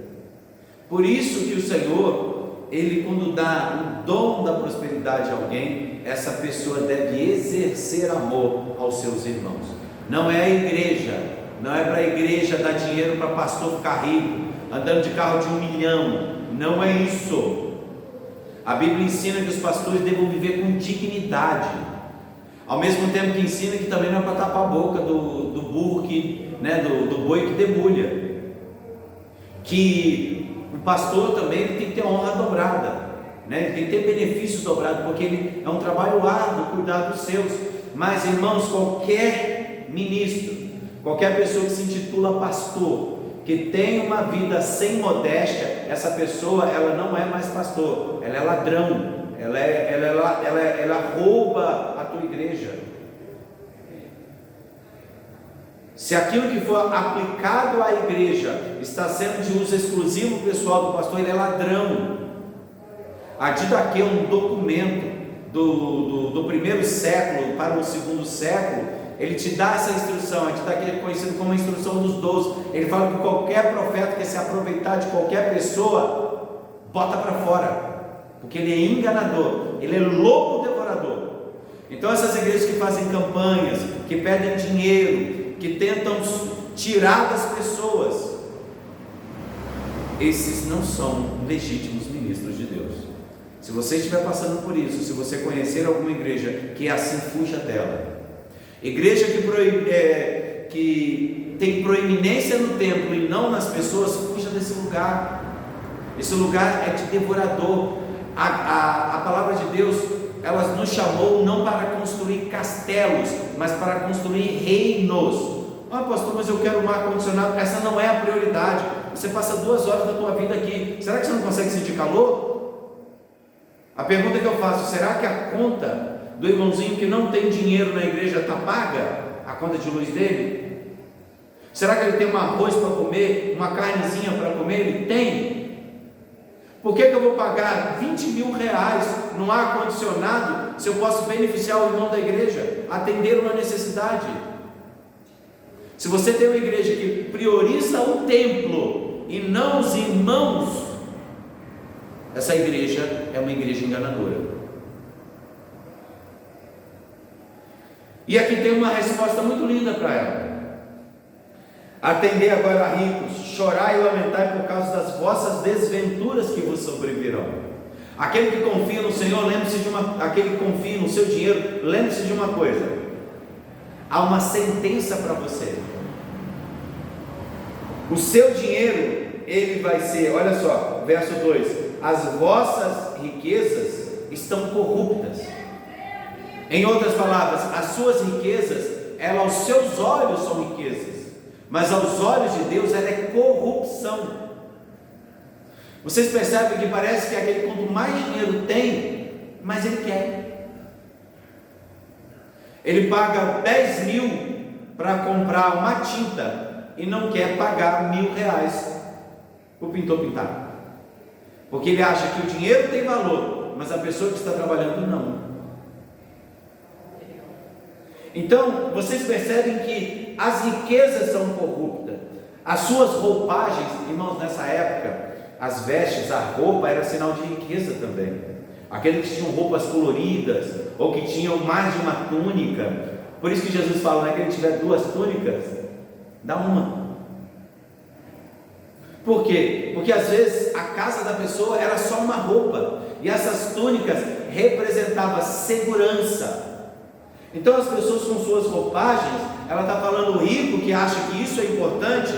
Por isso que o Senhor, Ele quando dá o dom da prosperidade a alguém, essa pessoa deve exercer amor aos seus irmãos. Não é a igreja, não é para a igreja dar dinheiro para pastor ficar rico, andando de carro de 1 milhão, não é isso. A Bíblia ensina que os pastores devem viver com dignidade, ao mesmo tempo que ensina que também não é para tapar a boca do burro, do boi que debulha, que o pastor também ele tem que ter honra dobrada, ele tem que ter benefícios dobrados, porque ele é um trabalho árduo cuidar dos seus. Mas irmãos, qualquer ministro, qualquer pessoa que se intitula pastor, que tem uma vida sem modéstia, essa pessoa ela não é mais pastor, ela é ladrão, ela rouba a tua igreja. Se aquilo que for aplicado à igreja está sendo de uso exclusivo pessoal do pastor, ele é ladrão. A Didaquê, um documento do primeiro século para o segundo século, ele te dá essa instrução. A Didaquê é conhecido como a instrução dos 12. Ele fala que qualquer profeta que se aproveitar de qualquer pessoa, bota para fora, porque ele é enganador, ele é lobo devorador. Então essas igrejas que fazem campanhas, que pedem dinheiro, que tentam tirar das pessoas, esses não são legítimos ministros de Deus. Se você estiver passando por isso, se você conhecer alguma igreja que é assim, fuja dela. Igreja que tem proeminência no templo e não nas pessoas, fuja desse lugar. Esse lugar é de devorador. A palavra de Deus, ela nos chamou não para construir castelos, mas para construir reinos. Ah, pastor, mas eu quero um ar-condicionado. Essa não é a prioridade. Você passa 2 horas da tua vida aqui, será que você não consegue sentir calor? A pergunta que eu faço: será que a conta do irmãozinho que não tem dinheiro na igreja está paga? A conta de luz dele? Será que ele tem um arroz para comer, uma carnezinha para comer? Ele tem. Por que eu vou pagar 20 mil reais no ar-condicionado se eu posso beneficiar o irmão da igreja, atender uma necessidade? Se você tem uma igreja que prioriza o templo e não os irmãos, essa igreja é uma igreja enganadora. E aqui tem uma resposta muito linda para ela: atendei agora a ricos, chorai e lamentai por causa das vossas desventuras que vos sobrevirão. Aquele que confia no Senhor, lembre-se de aquele que confia no seu dinheiro, lembre-se de uma coisa: há uma sentença para você. O seu dinheiro, ele vai ser, olha só, verso 2: as vossas riquezas estão corruptas. Em outras palavras, as suas riquezas, ela aos seus olhos são riquezas, mas aos olhos de Deus ela é corrupção. Vocês percebem que parece que aquele quanto mais dinheiro tem, mais ele quer. Ele paga 10 mil para comprar uma tinta e não quer pagar R$1.000 para o pintor pintar, porque ele acha que o dinheiro tem valor, mas a pessoa que está trabalhando não. Então, vocês percebem que as riquezas são corruptas, as suas roupagens, irmãos, nessa época, as vestes, a roupa era sinal de riqueza também. Aqueles que tinham roupas coloridas, ou que tinham mais de uma túnica, por isso que Jesus fala, né, que ele tiver 2 túnicas, dá uma. Por quê? Porque às vezes a casa da pessoa era só uma roupa, e essas túnicas representavam segurança. Então as pessoas com suas roupagens, ela está falando, o rico que acha que isso é importante,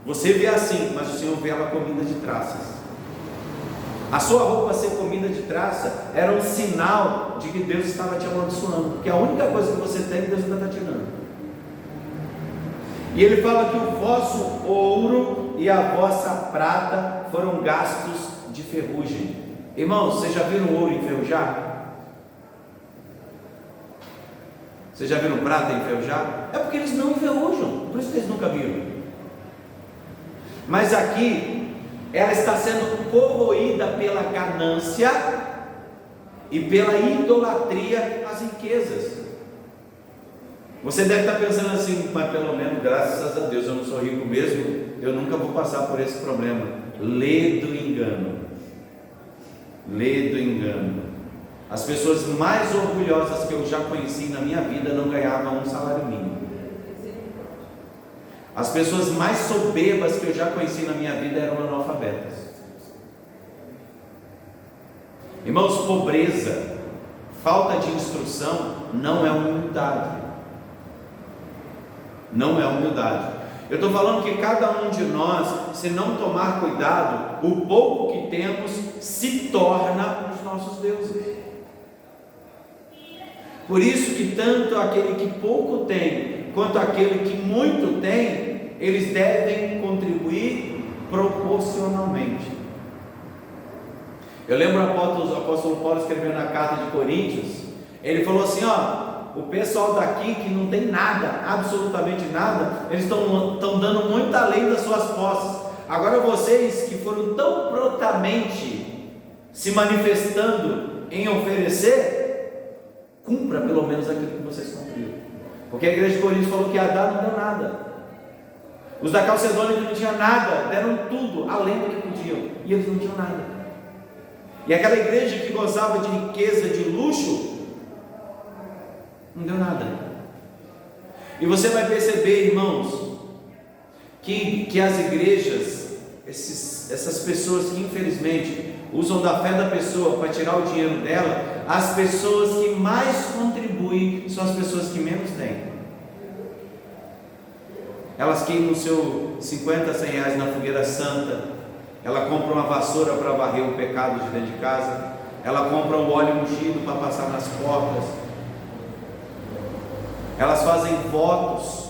você vê assim, mas o Senhor vê ela comida de traças. A sua roupa ser comida de traça era um sinal de que Deus estava te abençoando, porque a única coisa que você tem, Deus ainda está te dando. E ele fala que o vosso ouro e a vossa prata foram gastos de ferrugem. Irmãos, vocês já viram ouro enferrujar? Vocês já viram prata enferrujar? É porque eles não enferrujam, por isso que eles nunca viram. Mas aqui, ela está sendo corroída pela ganância e pela idolatria às riquezas. Você deve estar pensando assim, mas pelo menos, graças a Deus, eu não sou rico mesmo, eu nunca vou passar por esse problema. Lê do engano. Lê do engano. As pessoas mais orgulhosas que eu já conheci na minha vida não ganhavam um salário mínimo. As pessoas mais soberbas que eu já conheci na minha vida eram analfabetas. Irmãos, pobreza, falta de instrução não é humildade. Não é humildade. Eu estou falando que cada um de nós, se não tomar cuidado, o pouco que temos se torna os nossos deuses. Por isso que tanto aquele que pouco tem, quanto aquele que muito tem, eles devem contribuir proporcionalmente. Eu lembro o apóstolo Paulo escrevendo na carta de Coríntios, ele falou assim, o pessoal daqui que não tem nada, absolutamente nada, eles estão dando muito além das suas posses. Agora vocês que foram tão prontamente se manifestando em oferecer, cumpra pelo menos aquilo que vocês cumpriram. Porque a igreja de Coríntios falou que a dar não deu nada. Os da Calcedônia que não tinham nada, deram tudo além do que podiam, e eles não tinham nada. E aquela igreja que gozava de riqueza, de luxo, não deu nada. E você vai perceber, irmãos, que as igrejas, essas pessoas que infelizmente usam da fé da pessoa para tirar o dinheiro dela, as pessoas que mais contribuem são as pessoas que menos têm. Elas queimam o seu 50, 100 reais na fogueira santa, ela compra uma vassoura para varrer o pecado de dentro de casa, ela compra o óleo ungido para passar nas portas, elas fazem votos.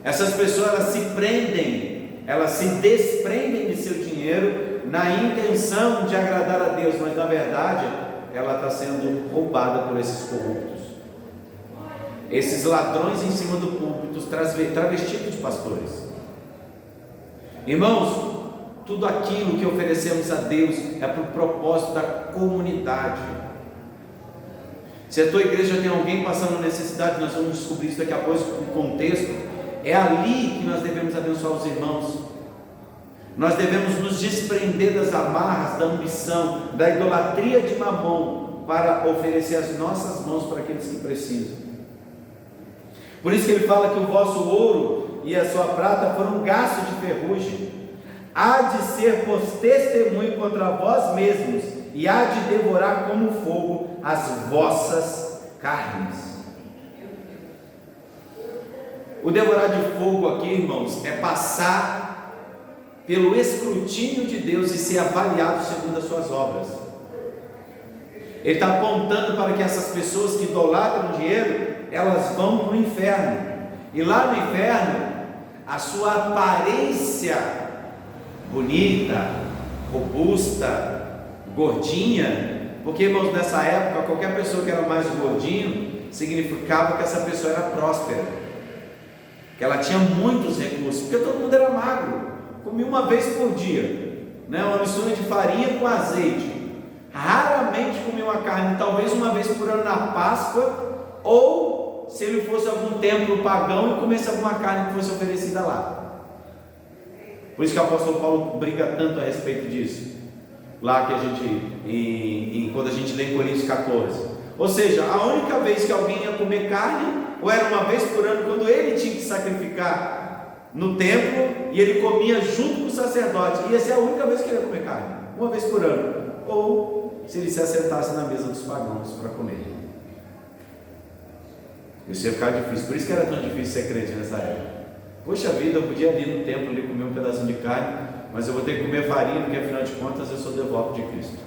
Essas pessoas, elas se prendem, elas se desprendem de seu dinheiro na intenção de agradar a Deus, mas na verdade ela está sendo roubada por esses corruptos. esses ladrões em cima do púlpito, travestidos de pastores. Irmãos, tudo aquilo que oferecemos a Deus é para o propósito da comunidade. Se a tua igreja tem alguém passando necessidade, nós vamos descobrir isso daqui a pouco, o contexto, é ali que nós devemos abençoar os irmãos. Nós devemos nos desprender das amarras, da ambição, da idolatria de Mamon, para oferecer as nossas mãos para aqueles que precisam. Por isso que ele fala que o vosso ouro e a sua prata foram gastos de ferrugem. Há de ser por testemunho contra vós mesmos, e há de devorar como fogo as vossas carnes. O devorar de fogo aqui, irmãos, é passar pelo escrutínio de Deus e ser avaliado segundo as suas obras. Ele está apontando para que essas pessoas que idolatram o dinheiro, elas vão para o inferno, e lá no inferno, a sua aparência bonita, robusta, gordinha, porque, irmãos, nessa época, qualquer pessoa que era mais gordinho, significava que essa pessoa era próspera, que ela tinha muitos recursos, porque todo mundo era magro, comia uma vez por dia, né? Uma mistura de farinha com azeite, raramente comia uma carne, talvez uma vez por ano na Páscoa, ou se ele fosse a algum templo pagão e comesse alguma carne que fosse oferecida lá. Por isso que o apóstolo Paulo briga tanto a respeito disso, lá que a gente, quando a gente lê em Coríntios 14, ou seja, a única vez que alguém ia comer carne, ou era uma vez por ano, quando ele tinha que sacrificar no templo, e ele comia junto com o sacerdote, ia ser a única vez que ele ia comer carne, uma vez por ano, ou se ele se assentasse na mesa dos pagãos para comer. Isso ia ficar difícil, por isso que era tão difícil ser crente nessa época. Poxa vida, eu podia ir ali no templo ali comer um pedacinho de carne, mas eu vou ter que comer farinha, porque afinal de contas eu sou devoto de Cristo.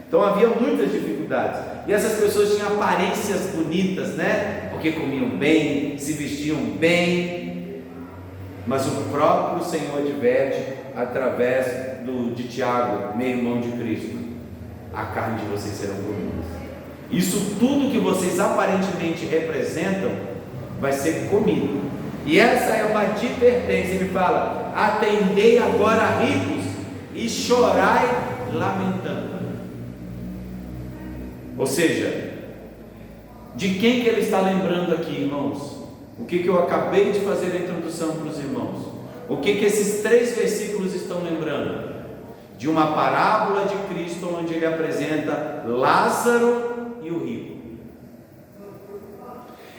Então havia muitas dificuldades, e essas pessoas tinham aparências bonitas, né? Porque comiam bem, se vestiam bem, mas o próprio Senhor adverte através de Tiago, meu irmão de Cristo: a carne de vocês serão comidas. Isso tudo que vocês aparentemente representam vai ser comido. E essa é uma advertência. Ele fala: atendei agora a ricos e chorai lamentando. Ou seja, de quem que ele está lembrando aqui, irmãos? O que eu acabei de fazer na introdução para os irmãos? O que esses 3 versículos estão lembrando? De uma parábola de Cristo, onde ele apresenta Lázaro e o rico.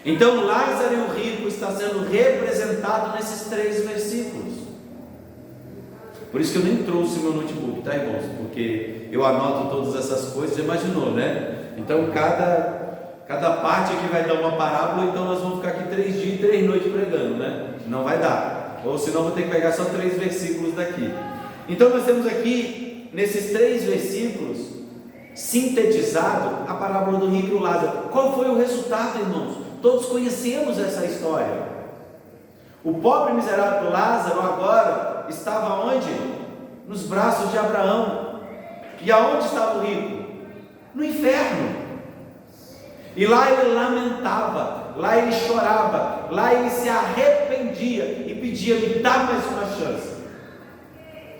Então Lázaro e o rico está sendo representado nesses 3 versículos. Por isso que eu nem trouxe meu notebook, tá, irmãos? Porque eu anoto todas essas coisas, você imaginou, né? Então cada parte aqui vai dar uma parábola, então nós vamos ficar aqui 3 dias e 3 noites pregando, né? Não vai dar, ou senão vou ter que pegar só 3 versículos daqui. Então nós temos aqui, nesses 3 versículos, sintetizado a parábola do rico e o Lázaro. Qual foi o resultado, irmãos? Todos conhecemos essa história. O pobre miserável Lázaro agora estava onde? Nos braços de Abraão. E aonde estava o rico? No inferno. E lá ele lamentava, lá ele chorava, lá ele se arrependia e pedia: me dá mais uma chance.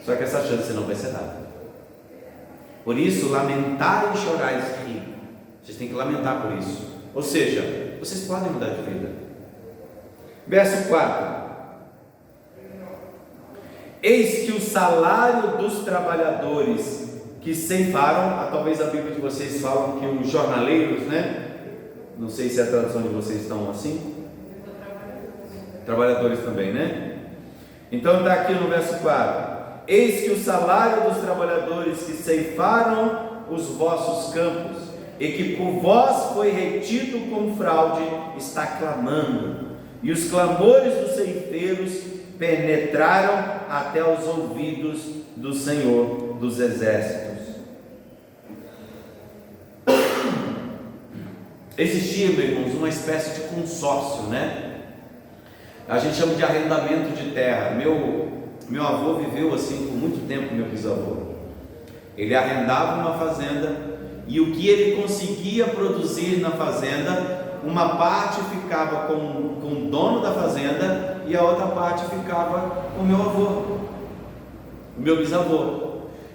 Só que essa chance não vai ser dada. Por isso, lamentar e chorar esse rico. Vocês têm que lamentar por isso. Ou seja, vocês podem mudar de vida. Verso 4: eis que o salário dos trabalhadores que ceifaram, talvez a Bíblia de vocês falam que os jornaleiros, né? Não sei se a tradução de vocês estão assim. Trabalhadores também, né? Então está aqui no verso 4: eis que o salário dos trabalhadores que ceifaram os vossos campos, e que por vós foi retido com fraude, está clamando, e os clamores dos ceifeiros penetraram até os ouvidos do Senhor dos Exércitos. Existia, meus irmãos, uma espécie de consórcio, né? A gente chama de arrendamento de terra. Meu avô viveu assim por muito tempo, meu bisavô. Ele arrendava uma fazenda, e o que ele conseguia produzir na fazenda, uma parte ficava com o dono da fazenda e a outra parte ficava com o meu avô, o meu bisavô.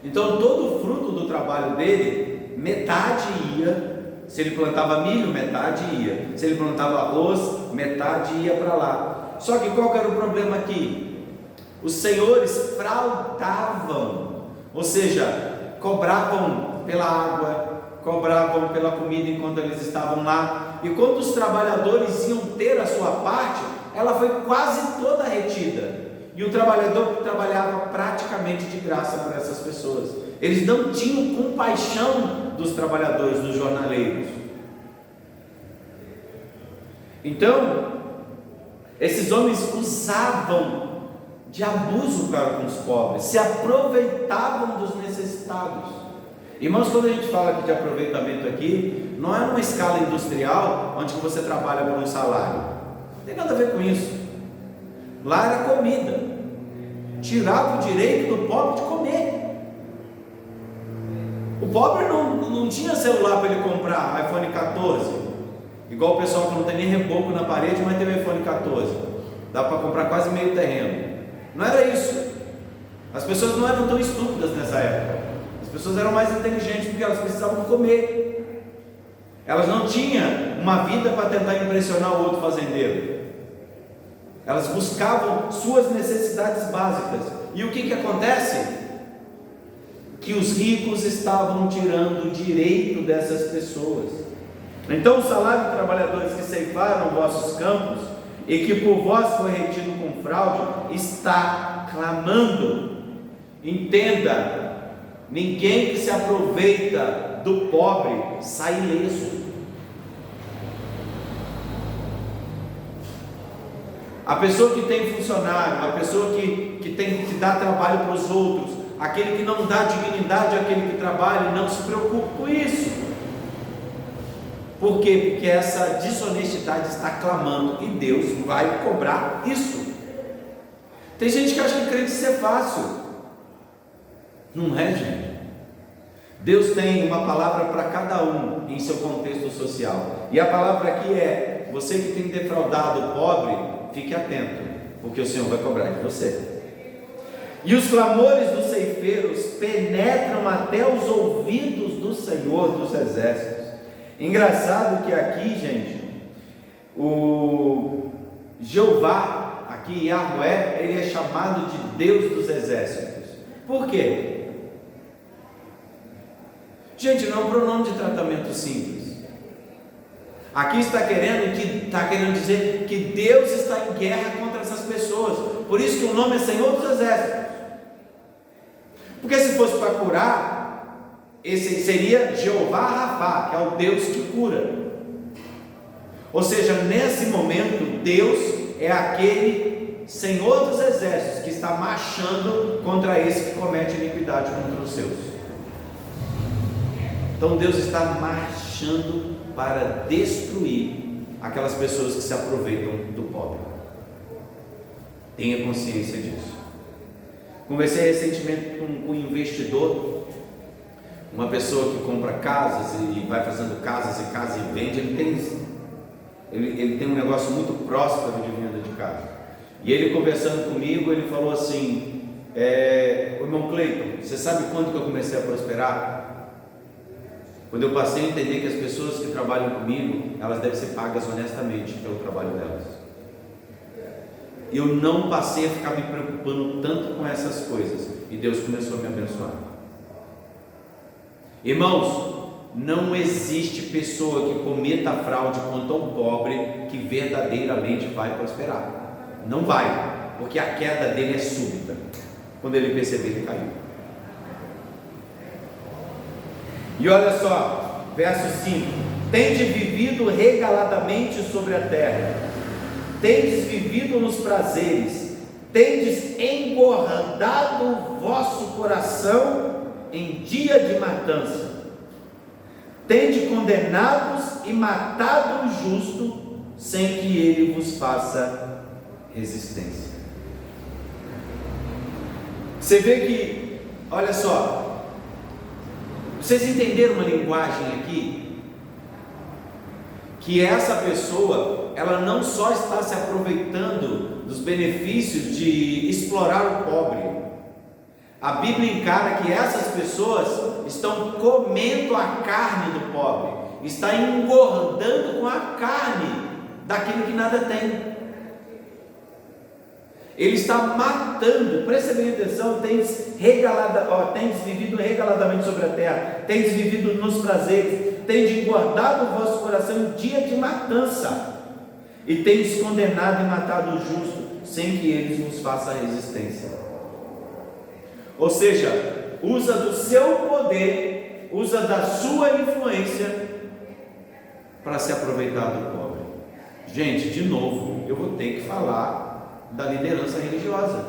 Então todo o fruto do trabalho dele, metade ia, se ele plantava milho, metade ia, se ele plantava arroz, metade ia para lá. Só que qual que era o problema aqui? Os senhores fraudavam, ou seja, cobravam pela água, cobravam pela comida enquanto eles estavam lá, e quando os trabalhadores iam ter a sua parte, ela foi quase toda retida, e o trabalhador trabalhava praticamente de graça para essas pessoas. Eles não tinham compaixão dos trabalhadores, dos jornaleiros. Então, esses homens usavam de abuso para com os pobres, se aproveitavam dos necessitados. Irmãos, quando a gente fala aqui de aproveitamento aqui, não é numa escala industrial onde você trabalha por um salário, não tem nada a ver com isso. Lá era comida, tirava o direito do pobre de comer. O pobre não tinha celular para ele comprar iPhone 14, igual o pessoal que não tem nem reboco na parede, mas teve iPhone 14, dá para comprar quase meio terreno. Não era isso. As pessoas não eram tão estúpidas nessa época. As pessoas eram mais inteligentes porque elas precisavam comer. Elas não tinham uma vida para tentar impressionar o outro fazendeiro. Elas buscavam suas necessidades básicas. E o que acontece? Que os ricos estavam tirando o direito dessas pessoas. Então o salário de trabalhadores que ceifaram vossos campos e que por vós foi retido com fraude, está clamando. Entenda, ninguém que se aproveita do pobre sai ileso. A pessoa que tem funcionário, a pessoa que dá trabalho para os outros, aquele que não dá dignidade àquele que trabalha, não se preocupe com isso. Por quê? Porque essa desonestidade está clamando e Deus vai cobrar isso. Tem gente que acha que crente ser fácil. Não é, gente. Deus tem uma palavra para cada um em seu contexto social. E a palavra aqui é: você que tem defraudado o pobre, fique atento, porque o Senhor vai cobrar de você. E os clamores dos ceifeiros penetram até os ouvidos do Senhor dos exércitos. Engraçado que aqui, gente, o Jeová, aqui Yahvé, ele é chamado de Deus dos exércitos. Por quê? Gente, não é um pronome de tratamento simples. Aqui está querendo dizer que Deus está em guerra contra essas pessoas. Por isso que o nome é Senhor dos exércitos. Porque se fosse para curar, esse seria Jeová Rafá, que é o Deus que cura. Ou seja, nesse momento, Deus é aquele Senhor dos exércitos que está marchando contra esse que comete iniquidade contra os seus. Então Deus está marchando para destruir aquelas pessoas que se aproveitam do pobre. Tenha consciência disso. Conversei recentemente com um investidor, uma pessoa que compra casas e vai fazendo casas e vende. Ele tem um negócio muito próspero de venda de casa. E ele conversando comigo, ele falou assim: irmão Cleiton, você sabe quando que eu comecei a prosperar? Quando eu passei a entender que as pessoas que trabalham comigo, elas devem ser pagas honestamente pelo trabalho delas. Eu não passei a ficar me preocupando tanto com essas coisas, e Deus começou a me abençoar. Irmãos, não existe pessoa que cometa fraude contra um pobre que verdadeiramente vai prosperar. Não vai, porque a queda dele é súbita. Quando ele perceber, ele caiu. E olha só, verso 5: tendes vivido regaladamente sobre a terra, tendes vivido nos prazeres, tendes engordado o vosso coração em dia de matança, tende condenados e matado o justo, sem que ele vos faça resistência. Você vê que, olha só, vocês entenderam uma linguagem aqui? que essa pessoa, ela não só está se aproveitando dos benefícios de explorar o pobre. A Bíblia encara que essas pessoas estão comendo a carne do pobre, está engordando com a carne daquilo que nada tem. Ele está matando, presta bem atenção, tens vivido regaladamente sobre a terra, tens vivido nos prazeres, tens engordado o vosso coração em dia de matança, e tens condenado e matado o justo, sem que eles nos façam resistência. Ou seja, usa do seu poder, usa da sua influência para se aproveitar do pobre. Gente, de novo, eu vou ter que falar da liderança religiosa,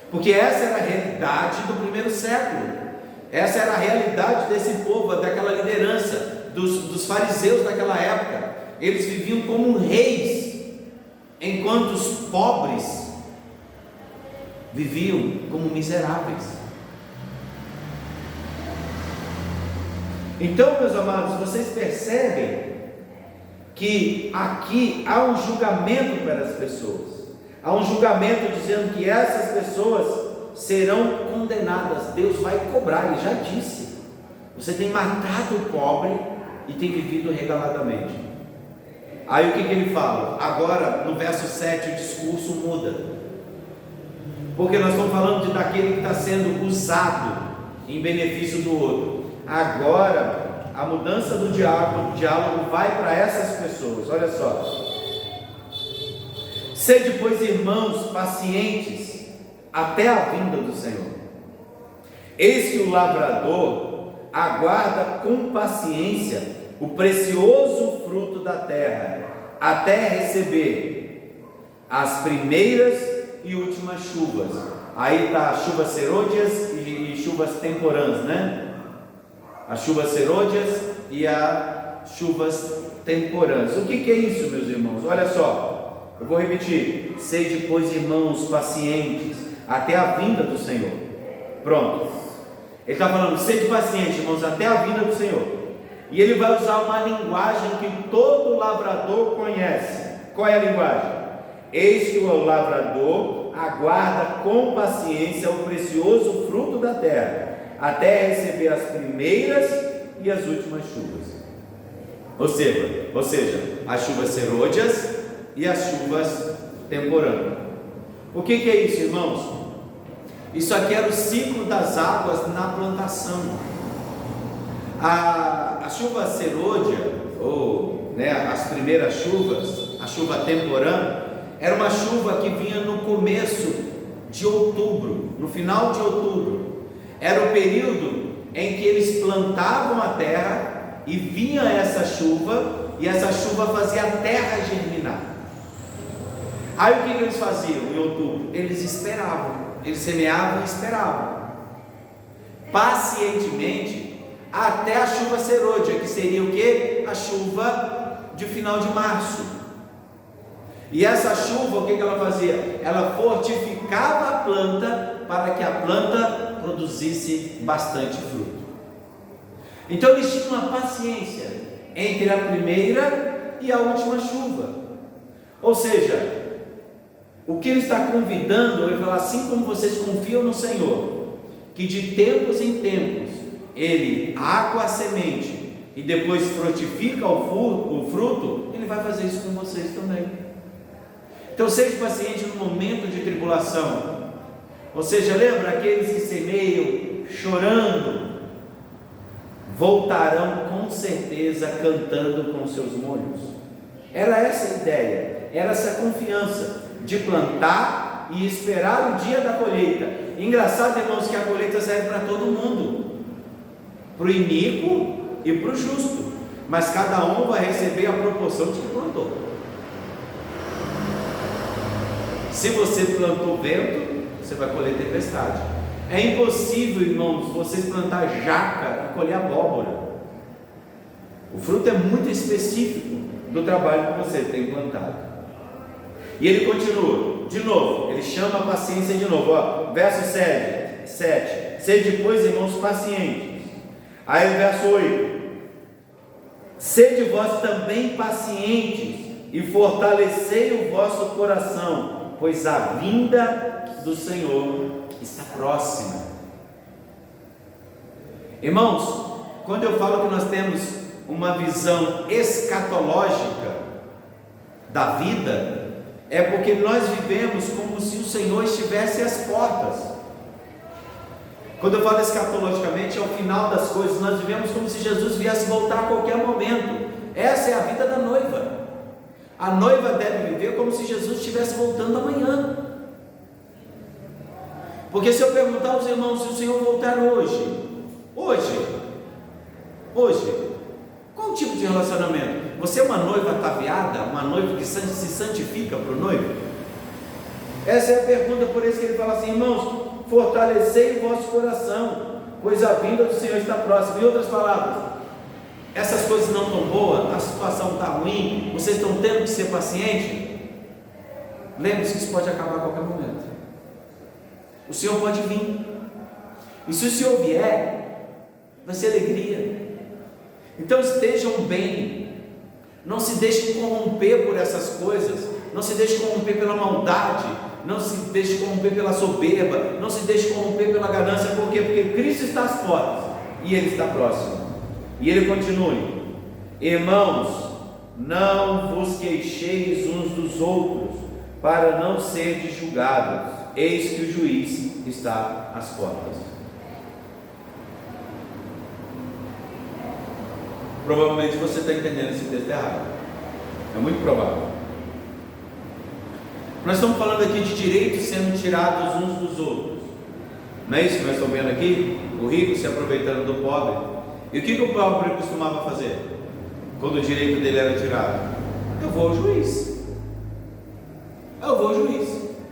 porque essa era a realidade do primeiro século, essa era a realidade desse povo, daquela liderança, dos fariseus daquela época. Eles viviam como reis, enquanto os pobres viviam como miseráveis. Então, meus amados, vocês percebem que aqui há um julgamento para as pessoas, há um julgamento dizendo que essas pessoas serão condenadas. Deus vai cobrar, Ele já disse: você tem matado o pobre e tem vivido regaladamente. Aí o que Ele fala? Agora no verso 7 o discurso muda, porque nós estamos falando daquele que está sendo usado em benefício do outro. Agora a mudança do diálogo vai para essas pessoas. Olha só: sede, pois, irmãos, pacientes até a vinda do Senhor. Eis que o lavrador aguarda com paciência o precioso fruto da terra, até receber as primeiras e últimas chuvas. Aí está chuvas serôdias e chuvas temporãs, né? As chuvas serôdias e as chuvas temporãs. O que é isso, meus irmãos? Olha só, eu vou repetir: sede, pois, irmãos, pacientes até a vinda do Senhor. Pronto, ele está falando: sede pacientes, irmãos, até a vinda do Senhor. E ele vai usar uma linguagem que todo lavrador conhece. Qual é a linguagem? Eis que o lavrador aguarda com paciência o precioso fruto da terra, até receber as primeiras e as últimas chuvas. Ou seja, as chuvas serôdias e as chuvas temporâneas. O que é isso, irmãos? Isso aqui era o ciclo das águas na plantação. A chuva serôdia, ou as primeiras chuvas, a chuva temporã, era uma chuva que vinha no começo de outubro, no final de outubro. Era o período em que eles plantavam a terra e vinha essa chuva, e essa chuva fazia a terra germinar. Aí o que eles faziam em outubro? Eles esperavam, eles semeavam e esperavam pacientemente até a chuva serôdia, que seria o que? A chuva de final de março. E essa chuva, o que ela fazia? Ela fortificava a planta para que a planta produzisse bastante fruto. Então eles tinham uma paciência entre a primeira e a última chuva. Ou seja, o que ele está convidando, ele fala: assim como vocês confiam no Senhor, que de tempos em tempos Ele água a semente e depois frutifica o fruto, Ele vai fazer isso com vocês também. Então seja paciente no momento de tribulação. Ou seja, lembra aqueles que semeiam chorando, voltarão com certeza cantando com seus molhos. Era essa a ideia, era essa confiança de plantar e esperar o dia da colheita. Engraçado, irmãos, que a colheita serve para todo mundo, para o iníquo e para o justo, mas cada um vai receber a proporção de que plantou. Se você plantou vento, você vai colher tempestade. É impossível, irmãos, vocês plantar jaca e colher abóbora. O fruto é muito específico do trabalho que você tem plantado. E ele continua, de novo, ele chama a paciência de novo, verso 7, sede, pois, irmãos, pacientes. Aí o verso 8: Sede vós também pacientes e fortalecei o vosso coração, pois a vinda do Senhor está próxima. Irmãos, quando eu falo que nós temos uma visão escatológica da vida, é porque nós vivemos como se o Senhor estivesse às portas. Quando eu falo escatologicamente, é o final das coisas. Nós vivemos como se Jesus viesse voltar a qualquer momento. Essa é a vida da noiva. A noiva deve viver como se Jesus estivesse voltando amanhã. Porque se eu perguntar aos irmãos, se o Senhor voltar hoje, qual tipo de relacionamento? Você é uma noiva ataviada, uma noiva que se santifica para o noivo? Essa é a pergunta. Por isso que ele fala assim: irmãos, fortalecei o vosso coração, pois a vinda do Senhor está próxima. Em outras palavras, essas coisas não estão boas, a situação está ruim, vocês estão tendo que ser pacientes. Lembre-se que isso pode acabar a qualquer momento. O Senhor pode vir, e se o Senhor vier, vai ser alegria. Então estejam bem, não se deixem corromper por essas coisas, não se deixem corromper pela maldade, não se deixe corromper pela soberba, não se deixe corromper pela ganância. Por quê? Porque Cristo está às portas e Ele está próximo. E Ele continua: irmãos, não vos queixeis uns dos outros, para não serdes julgados, eis que o juiz está às portas. Provavelmente você está entendendo esse texto errado, é muito provável. Nós estamos falando aqui de direitos sendo tirados uns dos outros. Não é isso que nós estamos vendo aqui? O rico se aproveitando do pobre. E o que o pobre costumava fazer quando o direito dele era tirado? Eu vou ao juiz,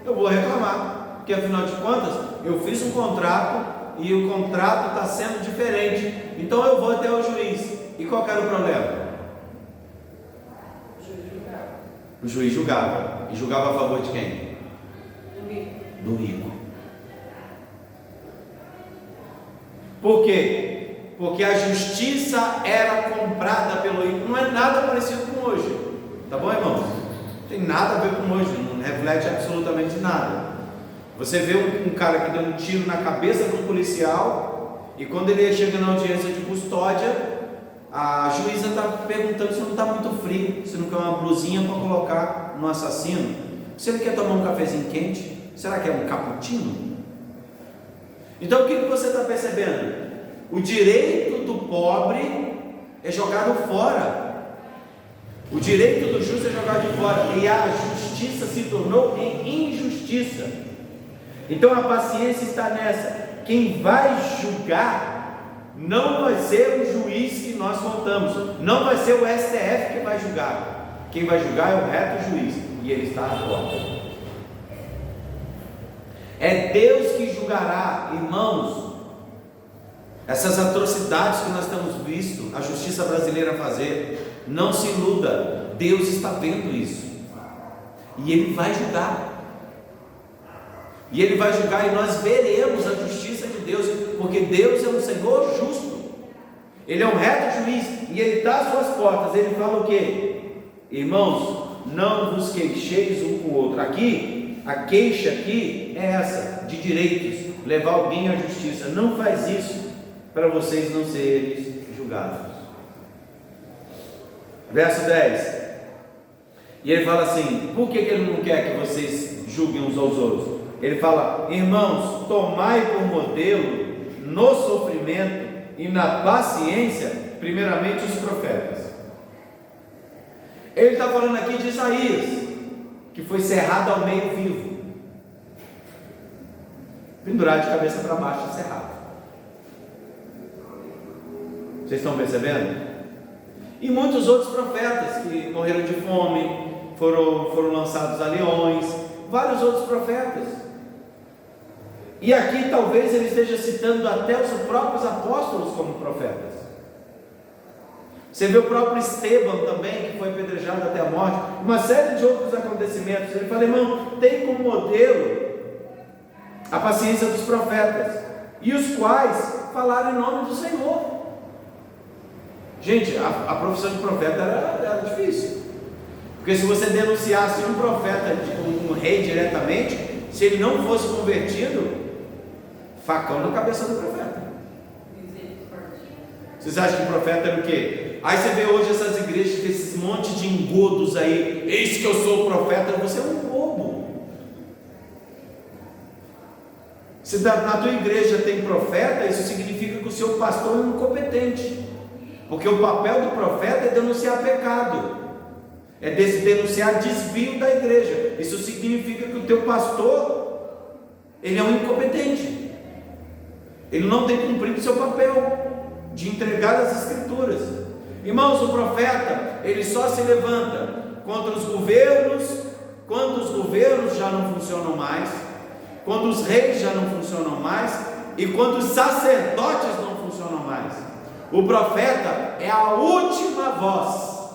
eu vou reclamar, porque afinal de contas eu fiz um contrato e o contrato está sendo diferente, então eu vou até o juiz. E qual era o problema? O juiz julgava. E julgava a favor de quem? Do rico. Por quê? Porque a justiça era comprada pelo rico. Não é nada parecido com hoje. Tá bom, irmãos? Não tem nada a ver com hoje. Não reflete absolutamente nada. Você vê um cara que deu um tiro na cabeça de um policial, e quando ele chega na audiência de custódia, a juíza está perguntando se não está muito frio, se não quer uma blusinha para colocar no assassino, se ele quer tomar um cafezinho quente, será que é um cappuccino? Então o que você está percebendo? O direito do pobre é jogado fora, o direito do justo é jogado de fora, e a justiça se tornou em injustiça. Então a paciência está nessa. Quem vai julgar não vai ser o juiz que nós contamos, não vai ser o STF que vai julgar. Quem vai julgar é o reto juiz, e ele está à porta. É Deus que julgará, irmãos, essas atrocidades que nós temos visto a justiça brasileira fazer. Não se iluda, Deus está vendo isso, e Ele vai julgar. E Ele vai julgar, e nós veremos a justiça de Deus, porque Deus é um Senhor justo, Ele é um reto juiz, e Ele está às suas portas. Ele fala o quê? Irmãos, não vos queixeis um com o outro. Aqui, a queixa aqui é essa, de direitos, levar alguém à justiça. Não faz isso, para vocês não serem julgados. Verso 10, e ele fala assim: por que Ele não quer que vocês julguem uns aos outros? Ele fala: irmãos, tomai por modelo no sofrimento e na paciência, primeiramente os profetas. Ele está falando aqui de Isaías, que foi cerrado ao meio vivo, pendurado de cabeça para baixo e cerrado. Vocês estão percebendo? E muitos outros profetas que morreram de fome, foram lançados a leões, vários outros profetas. E aqui talvez ele esteja citando até os próprios apóstolos como profetas. Você vê o próprio Estevão também, que foi apedrejado até a morte, uma série de outros acontecimentos. Ele fala: irmão, tem como modelo a paciência dos profetas, e os quais falaram em nome do Senhor. Gente, a profissão de profeta era difícil, porque se você denunciasse um profeta, um rei diretamente, se ele não fosse convertido, facão na cabeça do profeta. Vocês acham que o profeta era o quê? Aí você vê hoje essas igrejas com esses monte de engodos aí, eis que eu sou o profeta. Você é um bobo. Se na tua igreja tem profeta, isso significa que o seu pastor é um incompetente, porque o papel do profeta é denunciar pecado, é denunciar desvio da igreja. Isso significa que o teu pastor, ele é um incompetente, ele não tem cumprido o seu papel de entregar as escrituras. Irmãos, o profeta, ele só se levanta contra os governos, quando os governos já não funcionam mais, quando os reis já não funcionam mais, e quando os sacerdotes não funcionam mais. O profeta é a última voz